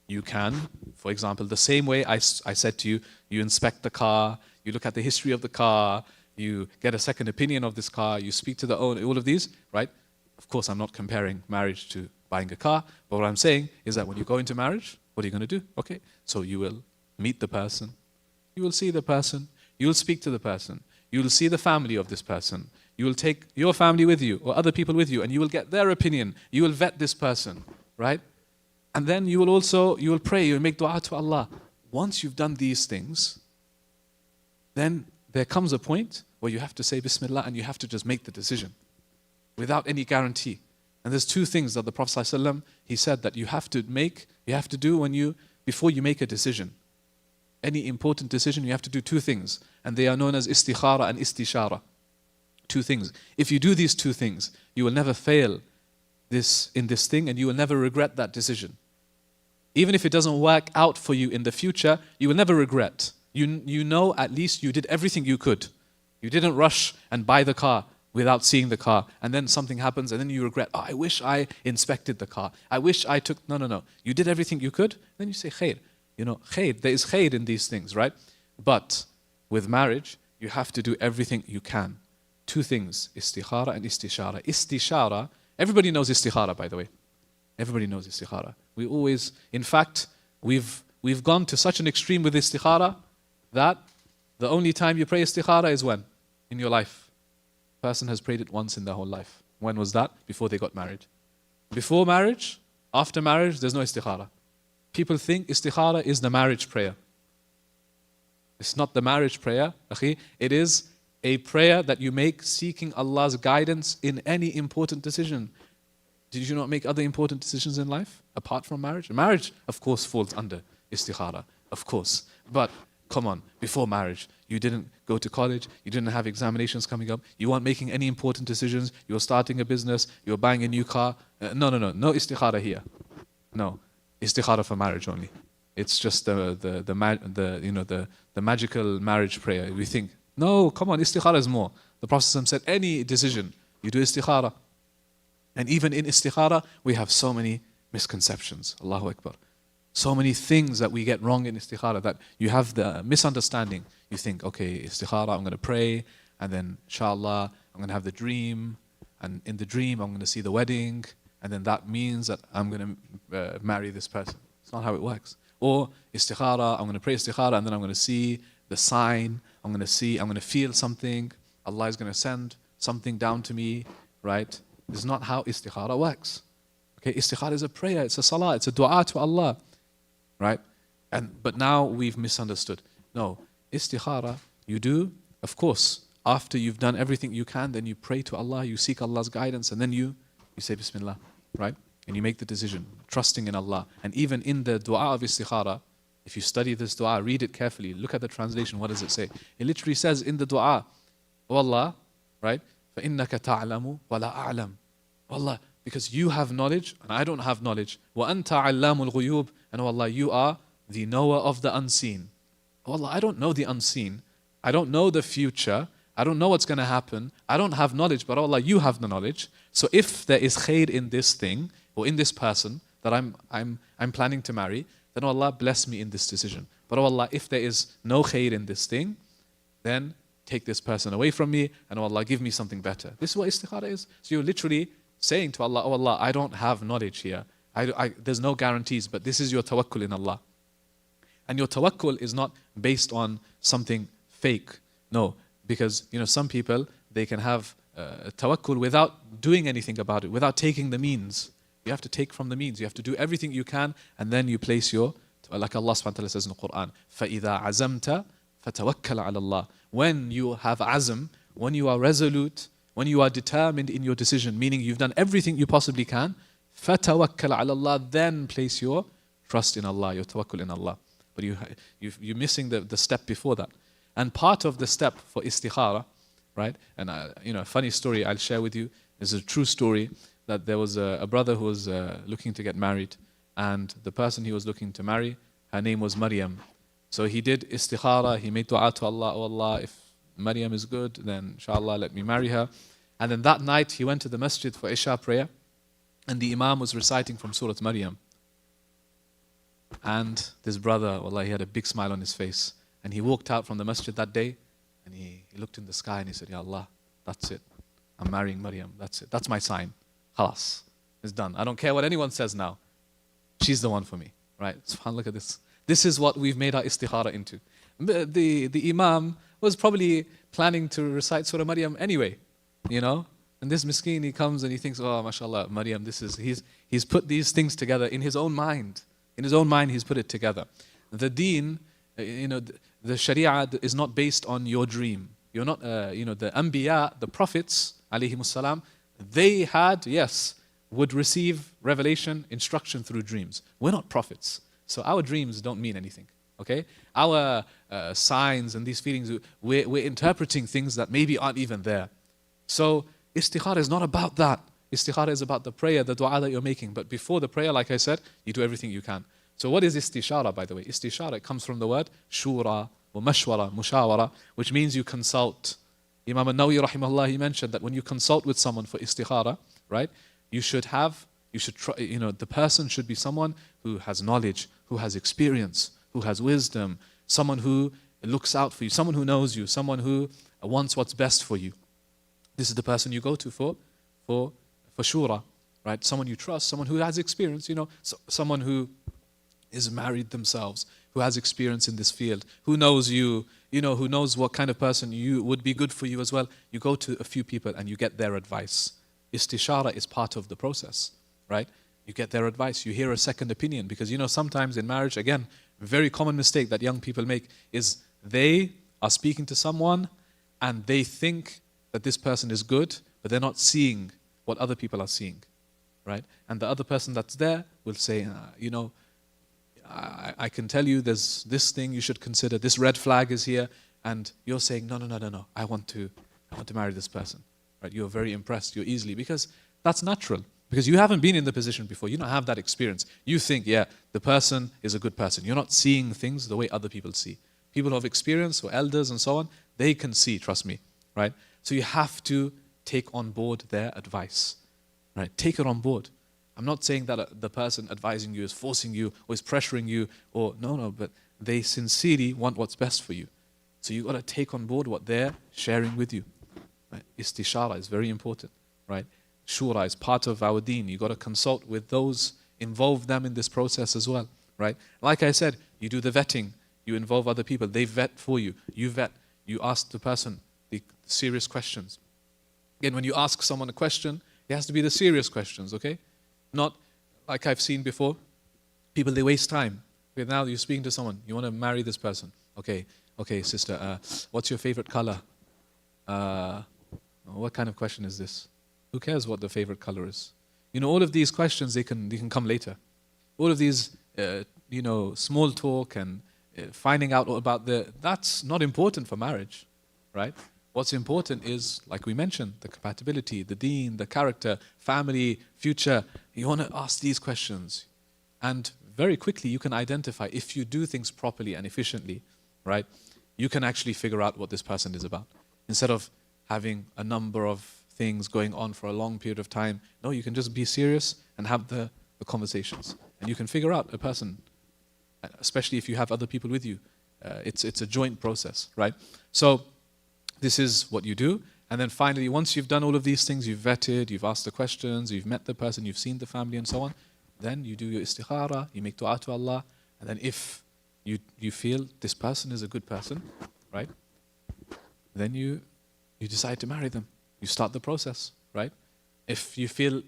You can, for example, the same way I said to you, you inspect the car, you look at the history of the car, you get a second opinion of this car, you speak to the owner, all of these, right? Of course, I'm not comparing marriage to buying a car, but what I'm saying is that when you go into marriage, what are you going to do? Okay, so you will meet the person, you will see the person, you will speak to the person, you will see the family of this person, you will take your family with you or other people with you, and you will get their opinion, you will vet this person, right? And then you will pray, you will make dua to Allah. Once you've done these things, then there comes a point where you have to say Bismillah and you have to just make the decision without any guarantee. And there's two things that the Prophet ﷺ, he said that you have to do before you make a decision. Any important decision, you have to do two things. And they are known as istikhara and istishara. Two things. If you do these two things, you will never fail in this thing, and you will never regret that decision. Even if it doesn't work out for you in the future, you will never regret. You know at least you did everything you could. You didn't rush and buy the car without seeing the car, and then something happens, and then you regret, I wish I inspected the car. I wish I took... No. You did everything you could, then you say khair. Khair, there is khair in these things, right? But with marriage, you have to do everything you can. Two things, istikhara and istishara. Istishara, everybody knows istikhara, by the way. Everybody knows istikhara. In fact, we've gone to such an extreme with istikhara that the only time you pray istikhara is when? In your life. A person has prayed it once in their whole life. When was that? Before they got married. Before marriage, after marriage, there's no istikhara. People think istikhara is the marriage prayer. It's not the marriage prayer. It is a prayer that you make seeking Allah's guidance in any important decision. Did you not make other important decisions in life apart from marriage? Marriage, of course, falls under istikhara, of course. But come on, before marriage, you didn't go to college, you didn't have examinations coming up, you weren't making any important decisions, you were starting a business, you were buying a new car. No istikhara here. No, istikhara for marriage only. It's just the magical marriage prayer. We think, no, come on, istikhara is more. The Prophet said, any decision, you do istikhara. And even in istikhara, we have so many misconceptions. Allahu Akbar. So many things that we get wrong in istikhara, that you have the misunderstanding. You think, okay, istikhara, I'm going to pray, and then inshallah, I'm going to have the dream, and in the dream, I'm going to see the wedding, and then that means that I'm going to marry this person. It's not how it works. Or istikhara, I'm going to pray istikhara, and then I'm going to see the sign, I'm going to feel something, Allah is going to send something down to me, right? This is not how istikhara works. Okay, istikhara is a prayer, it's a salah, it's a dua to Allah, right? But now we've misunderstood. No, istikhara, you do, of course, after you've done everything you can, then you pray to Allah, you seek Allah's guidance, and then you say Bismillah, right? And you make the decision, trusting in Allah. And even in the dua of istikhara, if you study this dua, read it carefully, look at the translation, what does it say? It literally says in the dua, oh Allah, right? فَإِنَّكَ تَعْلَمُ وَلَا أَعْلَمُ. Oh Allah, because you have knowledge and I don't have knowledge. وَأَنْتَ عَلَّامُ الْغُيُوبِ. And oh Allah, you are the knower of the unseen. Oh Allah, I don't know the unseen. I don't know the future. I don't know what's going to happen. I don't have knowledge, but oh Allah, you have the knowledge. So if there is khair in this thing or in this person that I'm planning to marry, then oh Allah, bless me in this decision. But oh Allah, if there is no khair in this thing, then take this person away from me, and oh Allah, give me something better. This is what istikhara is. So you're literally saying to Allah, oh Allah, I don't have knowledge here. There's no guarantees, but this is your tawakkul in Allah. And your tawakkul is not based on something fake. No, because some people, they can have tawakkul without doing anything about it, without taking the means. You have to take from the means. You have to do everything you can, and then you place like Allah subhanahu wa ta'ala says in the Quran, فَإِذَا عَزَمْتَ فَتَوَكَّلَ عَلَى اللَّهِ. When you have azm, when you are resolute, when you are determined in your decision, meaning you've done everything you possibly can, فَتَوَكَّلَ عَلَى اللَّهِ, then place your trust in Allah, your tawakkul in Allah. But you're missing the step before that. And part of the step for istikhara, right? And a funny story I'll share with you is a true story, that there was a brother who was looking to get married, and the person he was looking to marry, her name was Maryam. So he did istikhara, he made dua to Allah, oh Allah, if Maryam is good, then inshallah let me marry her. And then that night he went to the masjid for Isha prayer, and the Imam was reciting from Surah Maryam. And this brother, wallah, he had a big smile on his face. And he walked out from the masjid that day, and he looked in the sky and he said, Ya Allah, that's it. I'm marrying Maryam, that's it. That's my sign. Khalas, it's done. I don't care what anyone says now. She's the one for me, right? SubhanAllah, look at this. This is what we've made our istikhara into. The Imam was probably planning to recite Surah Maryam anyway, you know? And this miskin, he comes and he thinks, oh, mashallah, Maryam, he's put these things together in his own mind. In his own mind, he's put it together. The deen, the sharia is not based on your dream. You're not, the anbiya, the prophets, alayhimus salam, they had, yes, would receive revelation, instruction through dreams. We're not prophets. So our dreams don't mean anything, okay? Our signs and these feelings, we're interpreting things that maybe aren't even there. So istikhara is not about that. Istikhara is about the prayer, the dua that you're making. But before the prayer, like I said, you do everything you can. So what is istishara, by the way? Istishara, it comes from the word shura or mashwara, mushawara, which means you consult. Imam al-Nawawi rahimahullah, he mentioned that when you consult with someone for istikhara, right, the person should be someone who has knowledge, who has experience, who has wisdom, someone who looks out for you, someone who knows you, someone who wants what's best for you. This is the person you go to for shura, right? Someone you trust, someone who has experience, someone who is married themselves, who has experience in this field, who knows you, who knows what kind of person you would be good for you as well. You go to a few people and you get their advice. Istishara is part of the process, right? You get their advice, you hear a second opinion, because sometimes in marriage, again, a very common mistake that young people make is they are speaking to someone and they think that this person is good, but they're not seeing what other people are seeing, right? And the other person that's there will say, I can tell you there's this thing you should consider, this red flag is here, and you're saying, no, I want to marry this person, right? You're very impressed, you're easily, because that's natural, because you haven't been in the position before, you don't have that experience. You think, yeah, the person is a good person. You're not seeing things the way other people see. People who have experience, or elders and so on, they can see, trust me, right? So you have to take on board their advice, right? Take it on board. I'm not saying that the person advising you is forcing you or is pressuring you, or no, but they sincerely want what's best for you. So you've got to take on board what they're sharing with you. Right? Istishara is very important, right? Shura is part of our deen. You've got to consult with those, involve them in this process as well, right? Like I said, you do the vetting, you involve other people, they vet for you, you vet, you ask the person the serious questions. Again, when you ask someone a question, it has to be the serious questions, okay? Not like I've seen before, people, they waste time. Okay, now you're speaking to someone, you want to marry this person. Okay, sister, what's your favorite color? What kind of question is this? Who cares what the favorite color is? All of these questions, they can come later. All of these, small talk and finding out about that's not important for marriage, right? What's important is, like we mentioned, the compatibility, the deen, the character, family, future. You want to ask these questions. And very quickly you can identify, if you do things properly and efficiently, right, you can actually figure out what this person is about. Instead of having a number of things going on for a long period of time, no, you can just be serious and have the conversations. And you can figure out a person, especially if you have other people with you. It's a joint process, right? So this is what you do. And then finally, once you've done all of these things, you've vetted, you've asked the questions, you've met the person, you've seen the family and so on, then you do your istikhara, you make dua to Allah, and then if you feel this person is a good person, right, then you decide to marry them. You start the process, right? If you feel,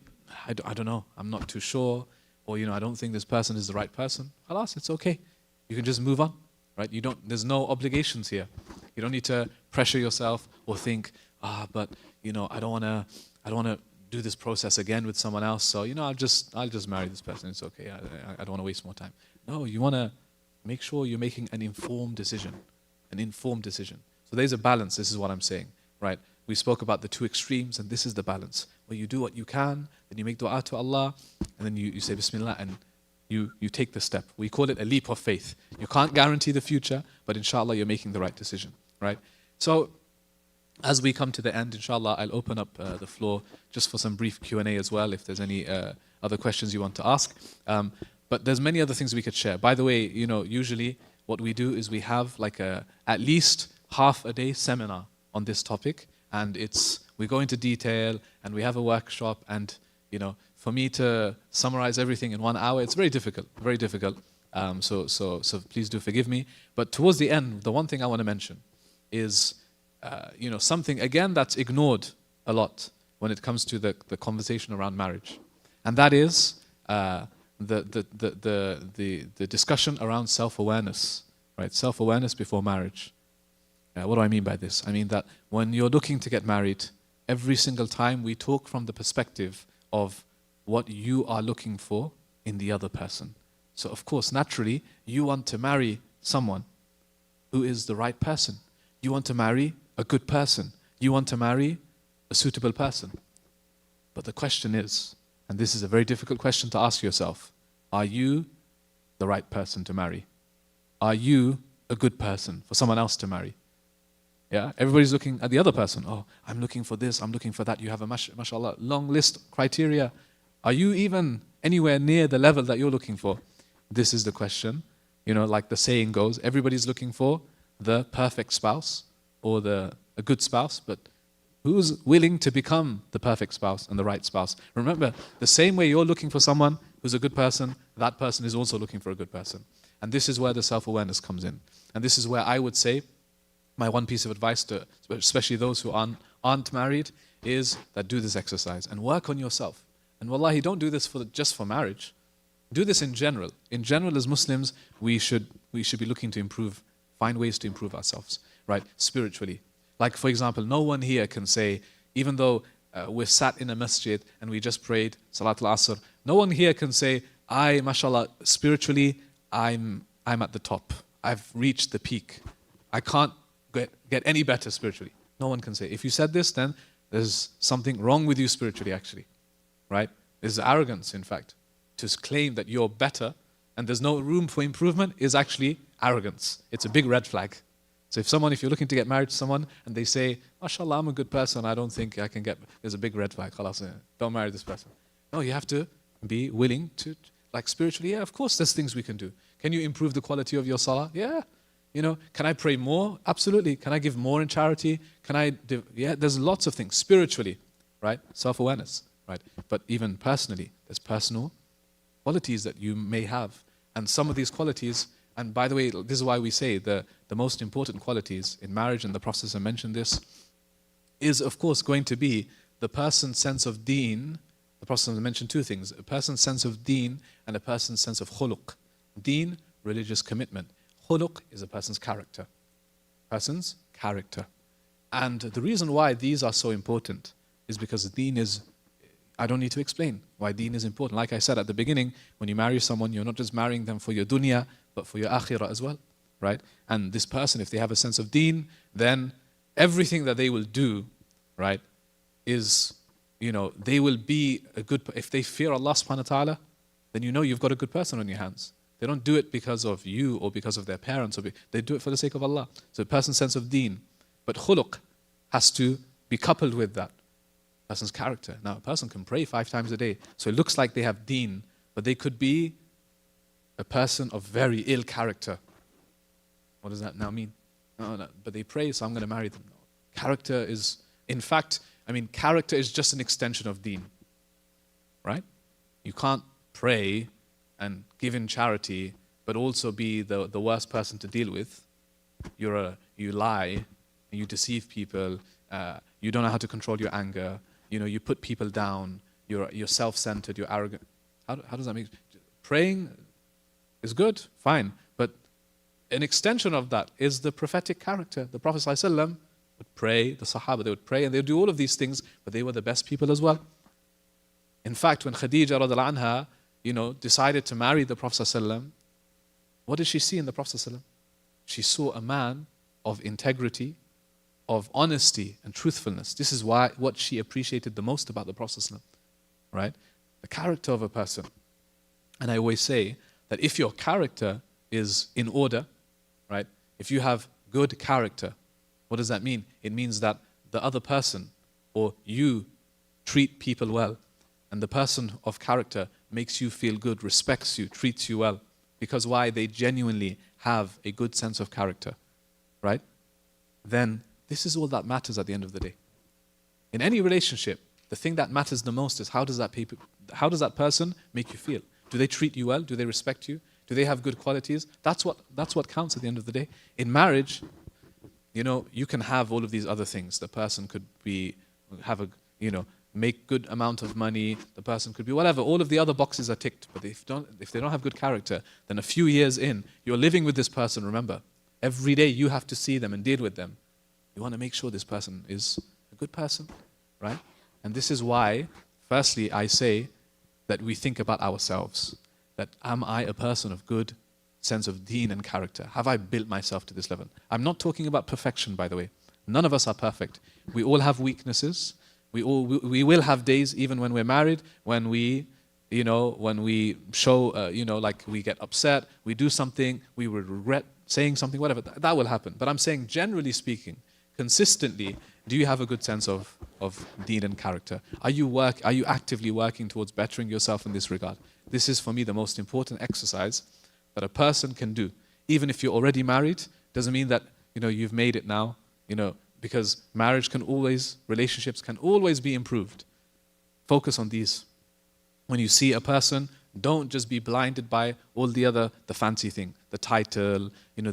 I don't know, I'm not too sure, or I don't think this person is the right person, alas, it's okay. You can just move on, right? There's no obligations here. You don't need to pressure yourself or think, but I don't want to do this process again with someone else. So I'll just marry this person. It's okay. I don't want to waste more time. No, you want to make sure you're making an informed decision. So there's a balance. This is what I'm saying, right? We spoke about the two extremes, and this is the balance where you do what you can, then you make dua to Allah, and then you say Bismillah, and you take the step. We call it a leap of faith. You can't guarantee the future, but inshallah you're making the right decision, right? So as we come to the end, inshallah, I'll open up the floor just for some brief Q&A as well, if there's any other questions you want to ask. But there's many other things we could share. By the way, usually what we do is we have like at least half a day seminar on this topic, and we go into detail and we have a workshop, and for me to summarize everything in 1 hour, it's very difficult, very difficult. So please do forgive me. But towards the end, the one thing I want to mention is something again that's ignored a lot when it comes to the conversation around marriage, and that is the discussion around self-awareness, right? Self-awareness before marriage. What do I mean by this? I mean that when you're looking to get married, every single time we talk from the perspective of what you are looking for in the other person. So of course, naturally, you want to marry someone who is the right person. You want to marry a good person. You want to marry a suitable person. But the question is, and this is a very difficult question to ask yourself, are you the right person to marry? Are you a good person for someone else to marry? Yeah, everybody's looking at the other person. Oh, I'm looking for this, I'm looking for that. You have a mashallah long list of criteria. Are you even anywhere near the level that you're looking for? This is the question. Like the saying goes, everybody's looking for the perfect spouse or a good spouse, but who's willing to become the perfect spouse and the right spouse? Remember, the same way you're looking for someone who's a good person, that person is also looking for a good person. And this is where the self-awareness comes in. And this is where I would say my one piece of advice to especially those who aren't married is that do this exercise and work on yourself. And wallahi, don't do this just for marriage. Do this in general. In general, as Muslims, we should be looking to improve, find ways to improve ourselves, right? Spiritually. Like, for example, no one here can say, even though we're sat in a masjid and we just prayed Salat al-Asr, no one here can say, mashallah, spiritually, I'm at the top. I've reached the peak. I can't get any better spiritually. No one can say. If you said this, then there's something wrong with you spiritually, actually, right? There's arrogance, in fact. To claim that you're better and there's no room for improvement is actually arrogance. It's a big red flag. So if you're looking to get married to someone and they say, mashallah, I'm a good person, I don't think I can there's a big red flag. Khalas, don't marry this person. No, you have to be willing to, like spiritually, yeah, of course there's things we can do. Can you improve the quality of your salah? Yeah. Can I pray more? Absolutely. Can I give more in charity? Yeah, there's lots of things. Spiritually, right? Self-awareness, right? But even personally, there's personal qualities that you may have. And some of these qualities, and by the way, this is why we say the most important qualities in marriage, and the Prophet mentioned this, is of course going to be the person's sense of deen. The Prophet mentioned two things, a person's sense of deen and a person's sense of khuluq. Deen, religious commitment. Khuluq is a person's character. Person's character. And the reason why these are so important is because deen is, I don't need to explain why deen is important. Like I said at the beginning, when you marry someone, you're not just marrying them for your dunya, but for your akhirah as well, right? And this person, if they have a sense of deen, then everything that they will do, right, is, they will be a good, if they fear Allah subhanahu wa ta'ala, then you've got a good person on your hands. They don't do it because of you or because of their parents. They do it for the sake of Allah. So a person's sense of deen. But khuluq has to be coupled with that person's character. Now, a person can pray 5 times a day. So it looks like they have deen, but they could be a person of very ill character. What does that now mean? No, but they pray, so I'm going to marry them. No. Character is, in fact, character is just an extension of deen. Right? You can't pray and give in charity, but also be the worst person to deal with. You lie, and you deceive people, you don't know how to control your anger, you put people down, you're self-centered, you're arrogant. How does that make sense? Praying is good, fine, but an extension of that is the prophetic character. The Prophet ﷺ would pray, the Sahaba, they would pray, and they would do all of these things, but they were the best people as well. In fact, when Khadija radiallahu anha, decided to marry the Prophet ﷺ, what did she see in the Prophet ﷺ? She saw a man of integrity, of honesty and truthfulness. This is what she appreciated the most about the Prophet ﷺ, right? The character of a person. And I always say that if your character is in order, right? If you have good character, what does that mean? It means that the other person or you treat people well. And the person of character makes you feel good, respects you, treats you well. Because why? They genuinely have a good sense of character, right? Then this is all that matters at the end of the day. In any relationship, the thing that matters the most is how does that person make you feel? Do they treat you well? Do they respect you? Do they have good qualities? That's what counts at the end of the day. In marriage, you can have all of these other things. The person could make good amount of money. The person could be whatever. All of the other boxes are ticked. But if they don't have good character, then a few years in, you're living with this person, remember. Every day you have to see them and deal with them. You want to make sure this person is a good person, right? And this is why, firstly, I say that we think about ourselves. That am I a person of good sense of deen and character? Have I built myself to this level? I'm not talking about perfection, by the way. None of us are perfect. We all have weaknesses. We will have days, even when we're married, when we show, like we get upset, we do something, we will regret saying something, whatever. That will happen. But I'm saying, generally speaking, consistently, do you have a good sense of deen and character? Are you actively working towards bettering yourself in this regard? This is, for me, the most important exercise that a person can do. Even if you're already married, doesn't mean that you've made it now, because relationships can always be improved. Focus on these. When you see a person, don't just be blinded by all the fancy thing, the title,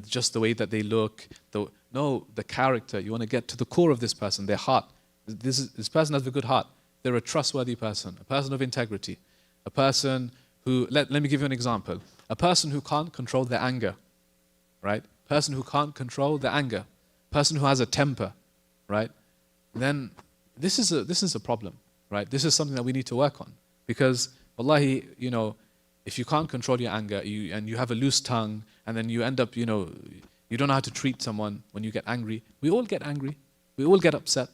just the way that they look. The character. You want to get to the core of this person, their heart. This person has a good heart. They're a trustworthy person, a person of integrity, a person who, let me give you an example. A person who can't control their anger, right? Person who can't control their anger. Person who has a temper, right? Then this is a problem, right? This is something that we need to work on. Because, wallahi, if you can't control your anger and you have a loose tongue and then you end up, you don't know how to treat someone when you get angry. We all get angry. We all get upset.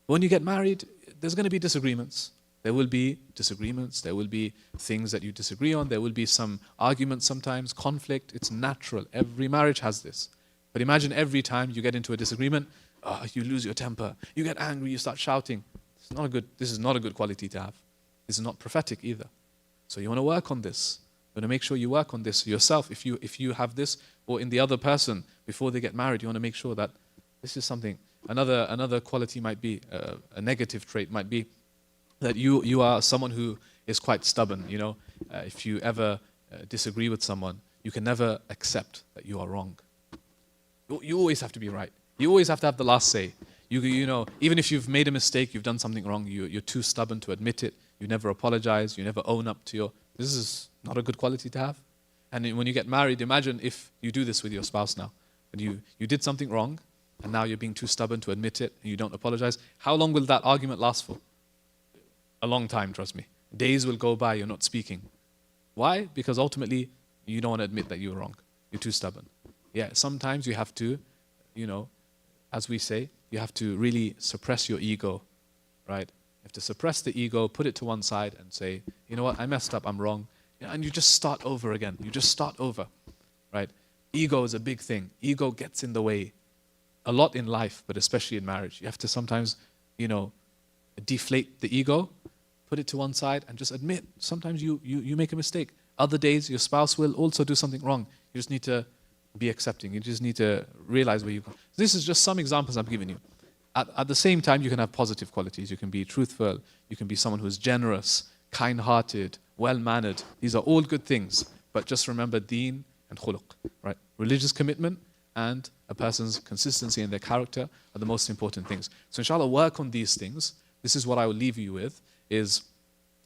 But when you get married, there's going to be disagreements. There will be disagreements. There will be things that you disagree on. There will be some arguments sometimes, conflict. It's natural. Every marriage has this. But imagine every time you get into a disagreement, you lose your temper. You get angry. You start shouting. This is not a good quality to have. This is not prophetic either. So you want to work on this. You want to make sure you work on this yourself. If you have this, or in the other person before they get married, you want to make sure that this is something. Another quality might be, a negative trait might be that you are someone who is quite stubborn. If you ever disagree with someone, you can never accept that you are wrong. You always have to be right. You always have to have the last say. Even if you've made a mistake, you've done something wrong, you're too stubborn to admit it. You never apologize. You never own up to this is not a good quality to have. And when you get married, imagine if you do this with your spouse now. And you did something wrong, and now you're being too stubborn to admit it, and you don't apologize. How long will that argument last for? A long time, trust me. Days will go by, you're not speaking. Why? Because ultimately, you don't want to admit that you're wrong. You're too stubborn. Yeah, sometimes you have to, as we say, you have to really suppress your ego, right? You have to suppress the ego, put it to one side and say, you know what, I messed up, I'm wrong. And you just start over again. You just start over, right? Ego is a big thing. Ego gets in the way a lot in life, but especially in marriage. You have to sometimes, deflate the ego, put it to one side and just admit sometimes you make a mistake. Other days your spouse will also do something wrong. You just need to be accepting. You just need to realize where you go. This is just some examples I'm giving you. At the same time, you can have positive qualities. You can be truthful. You can be someone who is generous, kind-hearted, well-mannered. These are all good things. But just remember deen and khuluq, right? Religious commitment and a person's consistency in their character are the most important things. So inshallah, work on these things. This is what I will leave you with, is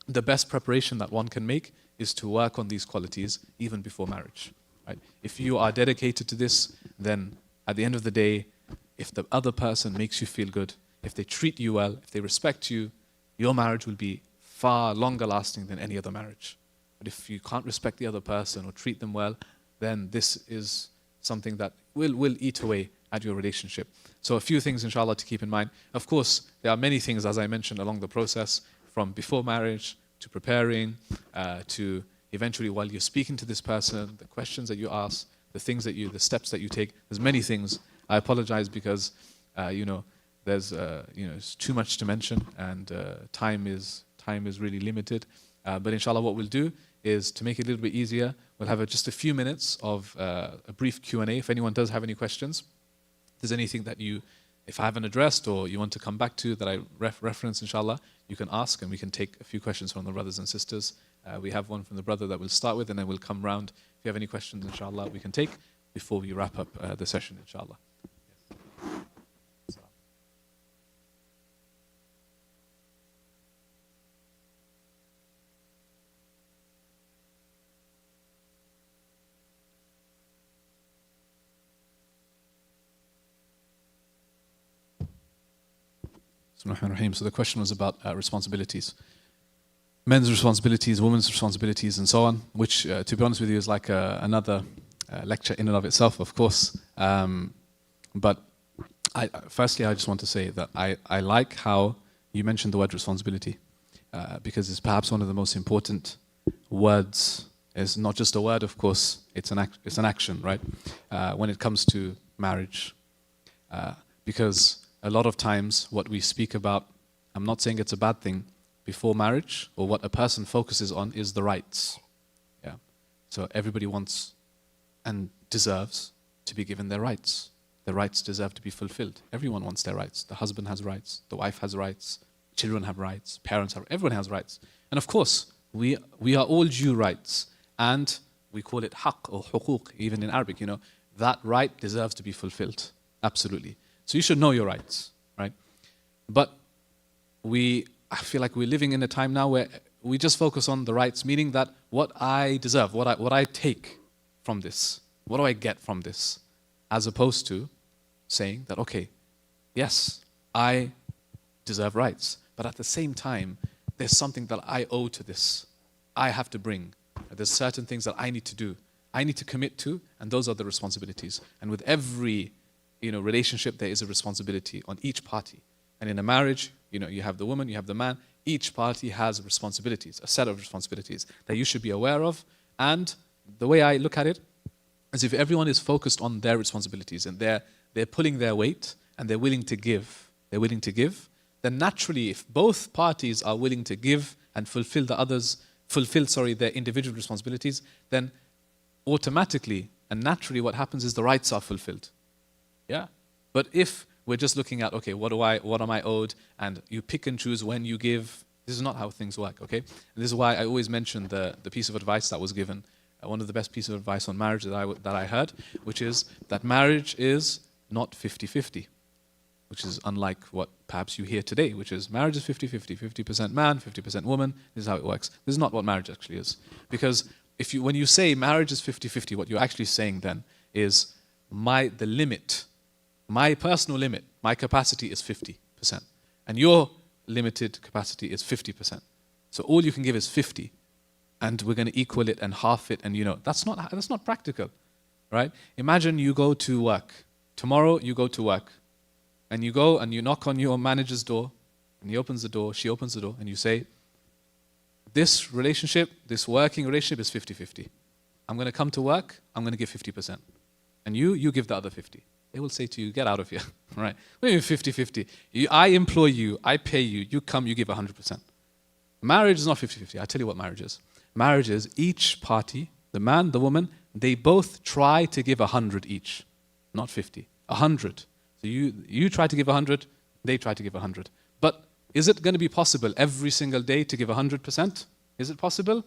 the best preparation that one can make is to work on these qualities even before marriage. Right? If you are dedicated to this, then at the end of the day, if the other person makes you feel good, if they treat you well, if they respect you, your marriage will be far longer lasting than any other marriage. But if you can't respect the other person or treat them well, then this is something that will eat away at your relationship. So a few things, inshallah, to keep in mind. Of course, there are many things, as I mentioned, along the process, from before marriage to preparing, to eventually while you're speaking to this person, the questions that you ask, the steps that you take, there's many things. I apologize because, there's, it's too much to mention, and time is really limited. But inshallah, what we'll do is, to make it a little bit easier, we'll have just a few minutes of a brief Q&A. If anyone does have any questions, if there's anything that if I haven't addressed or you want to come back to that I reference, inshallah, you can ask, and we can take a few questions from the brothers and sisters. We have one from the brother that we'll start with, and then we'll come round. If you have any questions, inshallah, we can take before we wrap up the session, inshallah. So the question was about responsibilities. Men's responsibilities, women's responsibilities, and so on, which, to be honest with you, is like another lecture in and of itself, of course. But firstly, I just want to say that I like how you mentioned the word responsibility, because it's perhaps one of the most important words. It's not just a word, of course, it's an action, right? When it comes to marriage. Because a lot of times what we speak about, I'm not saying it's a bad thing, before marriage, or what a person focuses on, is the rights. Yeah. So everybody wants and deserves to be given their rights. Their rights deserve to be fulfilled. Everyone wants their rights. The husband has rights, the wife has rights, children have rights, parents have, everyone has rights. And of course, we are all due rights, and we call it haqq or huquq, even in Arabic, that right deserves to be fulfilled. Absolutely. So you should know your rights, right? But I feel like we're living in a time now where we just focus on the rights, meaning that what I deserve, what I take from this, what do I get from this, as opposed to saying that, okay, yes, I deserve rights, but at the same time, there's something that I owe to this. I have to bring. There's certain things that I need to do. I need to commit to, and those are the responsibilities. And with every relationship, there is a responsibility on each party. And in a marriage, you have the woman, you have the man. Each party has responsibilities, a set of responsibilities that you should be aware of. And the way I look at it is, if everyone is focused on their responsibilities and they're pulling their weight and they're willing to give, then naturally, if both parties are willing to give and fulfill their individual responsibilities, then automatically and naturally what happens is the rights are fulfilled. Yeah. But if we're just looking at, okay, what am I owed? And you pick and choose when you give. This is not how things work, okay? And this is why I always mention the piece of advice that was given, one of the best pieces of advice on marriage that I heard, which is that marriage is not 50-50, which is unlike what perhaps you hear today, which is marriage is 50-50, 50% man, 50% woman. This is how it works. This is not what marriage actually is. Because when you say marriage is 50-50, what you're actually saying then is the limit, my personal limit, my capacity is 50%. And your limited capacity is 50%. So all you can give is 50. And we're going to equal it and half it. And that's not practical, right? Imagine you go to work. Tomorrow you go to work. And you go and you knock on your manager's door. And he opens the door, she opens the door. And you say, this relationship, this working relationship is 50-50. I'm going to come to work, I'm going to give 50%. And you give the other 50. They will say to you, get out of here, right? What do you mean 50-50? I employ you, I pay you, you come, you give 100%. Marriage is not 50-50. I tell you what marriage is. Marriage is each party, the man, the woman, they both try to give 100 each, not 50, 100. So you try to give 100, they try to give 100. But is it going to be possible every single day to give 100%? Is it possible?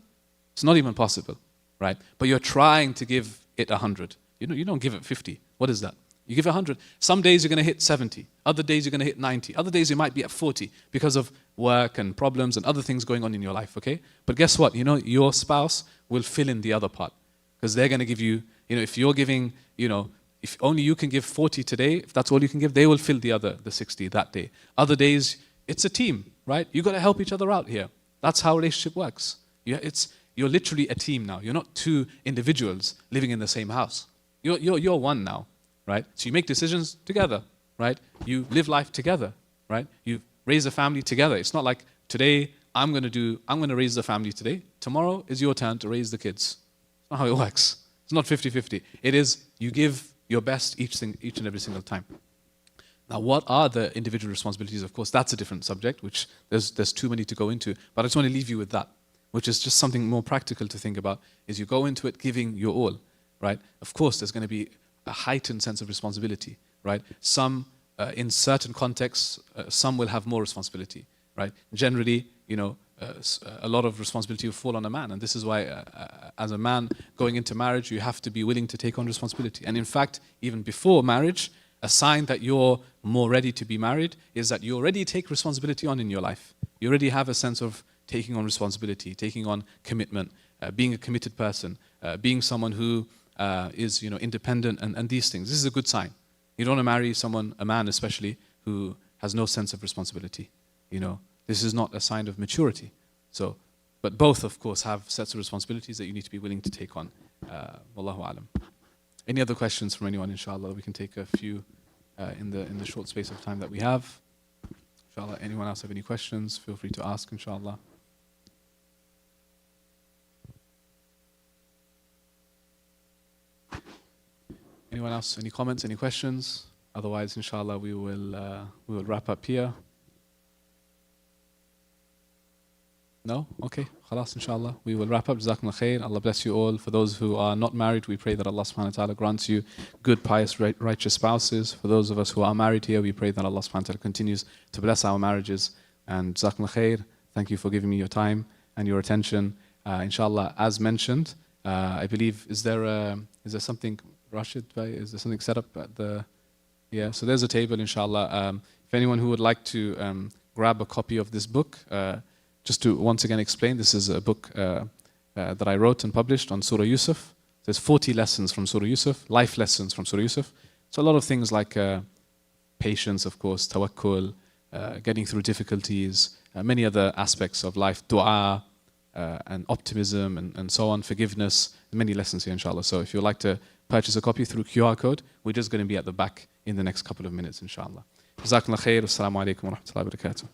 It's not even possible, right? But you're trying to give it 100. You don't give it 50. What is that? You give 100. Some days you're going to hit 70. Other days you're going to hit 90. Other days you might be at 40 because of work and problems and other things going on in your life, okay? But guess what? Your spouse will fill in the other part because they're going to give you, if you're giving, if only you can give 40 today, if that's all you can give, they will fill the 60 that day. Other days, it's a team, right? You've got to help each other out here. That's how a relationship works. You're literally a team now. You're not two individuals living in the same house. You're one now. Right? So you make decisions together, right? You live life together, right? You raise a family together. It's not like today I'm going to raise the family today. Tomorrow is your turn to raise the kids. That's not how it works. It's not 50-50. It is you give your best each and every single time. Now, what are the individual responsibilities? Of course, that's a different subject, which there's too many to go into. But I just want to leave you with that, which is just something more practical to think about, is you go into it giving your all, right? Of course, there's going to be a heightened sense of responsibility, right? Some, in certain contexts, some will have more responsibility, right? Generally, a lot of responsibility will fall on a man. And this is why, as a man going into marriage, you have to be willing to take on responsibility. And in fact, even before marriage, a sign that you're more ready to be married is that you already take responsibility on in your life. You already have a sense of taking on responsibility, taking on commitment, being a committed person, being someone who is independent and these things. This is a good sign. You don't want to marry someone, a man especially, who has no sense of responsibility. This is not a sign of maturity. So, but both, of course, have sets of responsibilities that you need to be willing to take on. Wallahu alam. Any other questions from anyone, inshallah? We can take a few in the short space of time that we have. Inshallah, anyone else have any questions? Feel free to ask, inshallah. Anyone else? Any comments? Any questions? Otherwise, inshallah, we will wrap up here. No? Okay. Khalas, inshallah. We will wrap up. Jazakumullah khair. Allah bless you all. For those who are not married, we pray that Allah subhanahu wa ta'ala grants you good, pious, righteous spouses. For those of us who are married here, we pray that Allah subhanahu wa ta'ala continues to bless our marriages. And Jazakumullah khair. Thank you for giving me your time and your attention. Inshallah, as mentioned, I believe, is there something, Rashid, is there something set up at the... Yeah, so there's a table, inshallah. If anyone who would like to grab a copy of this book, just to once again explain, this is a book that I wrote and published on Surah Yusuf. There's 40 lessons from Surah Yusuf, life lessons from Surah Yusuf. So a lot of things like patience, of course, tawakkul, getting through difficulties, many other aspects of life, dua, and optimism, and so on, forgiveness, many lessons here, inshallah. So if you'd like to purchase a copy through QR code, we're just going to be at the back in the next couple of minutes, inshallah. Jazakumullah khair. Assalamu alaikum wa rahmatullahi wa barakatuh.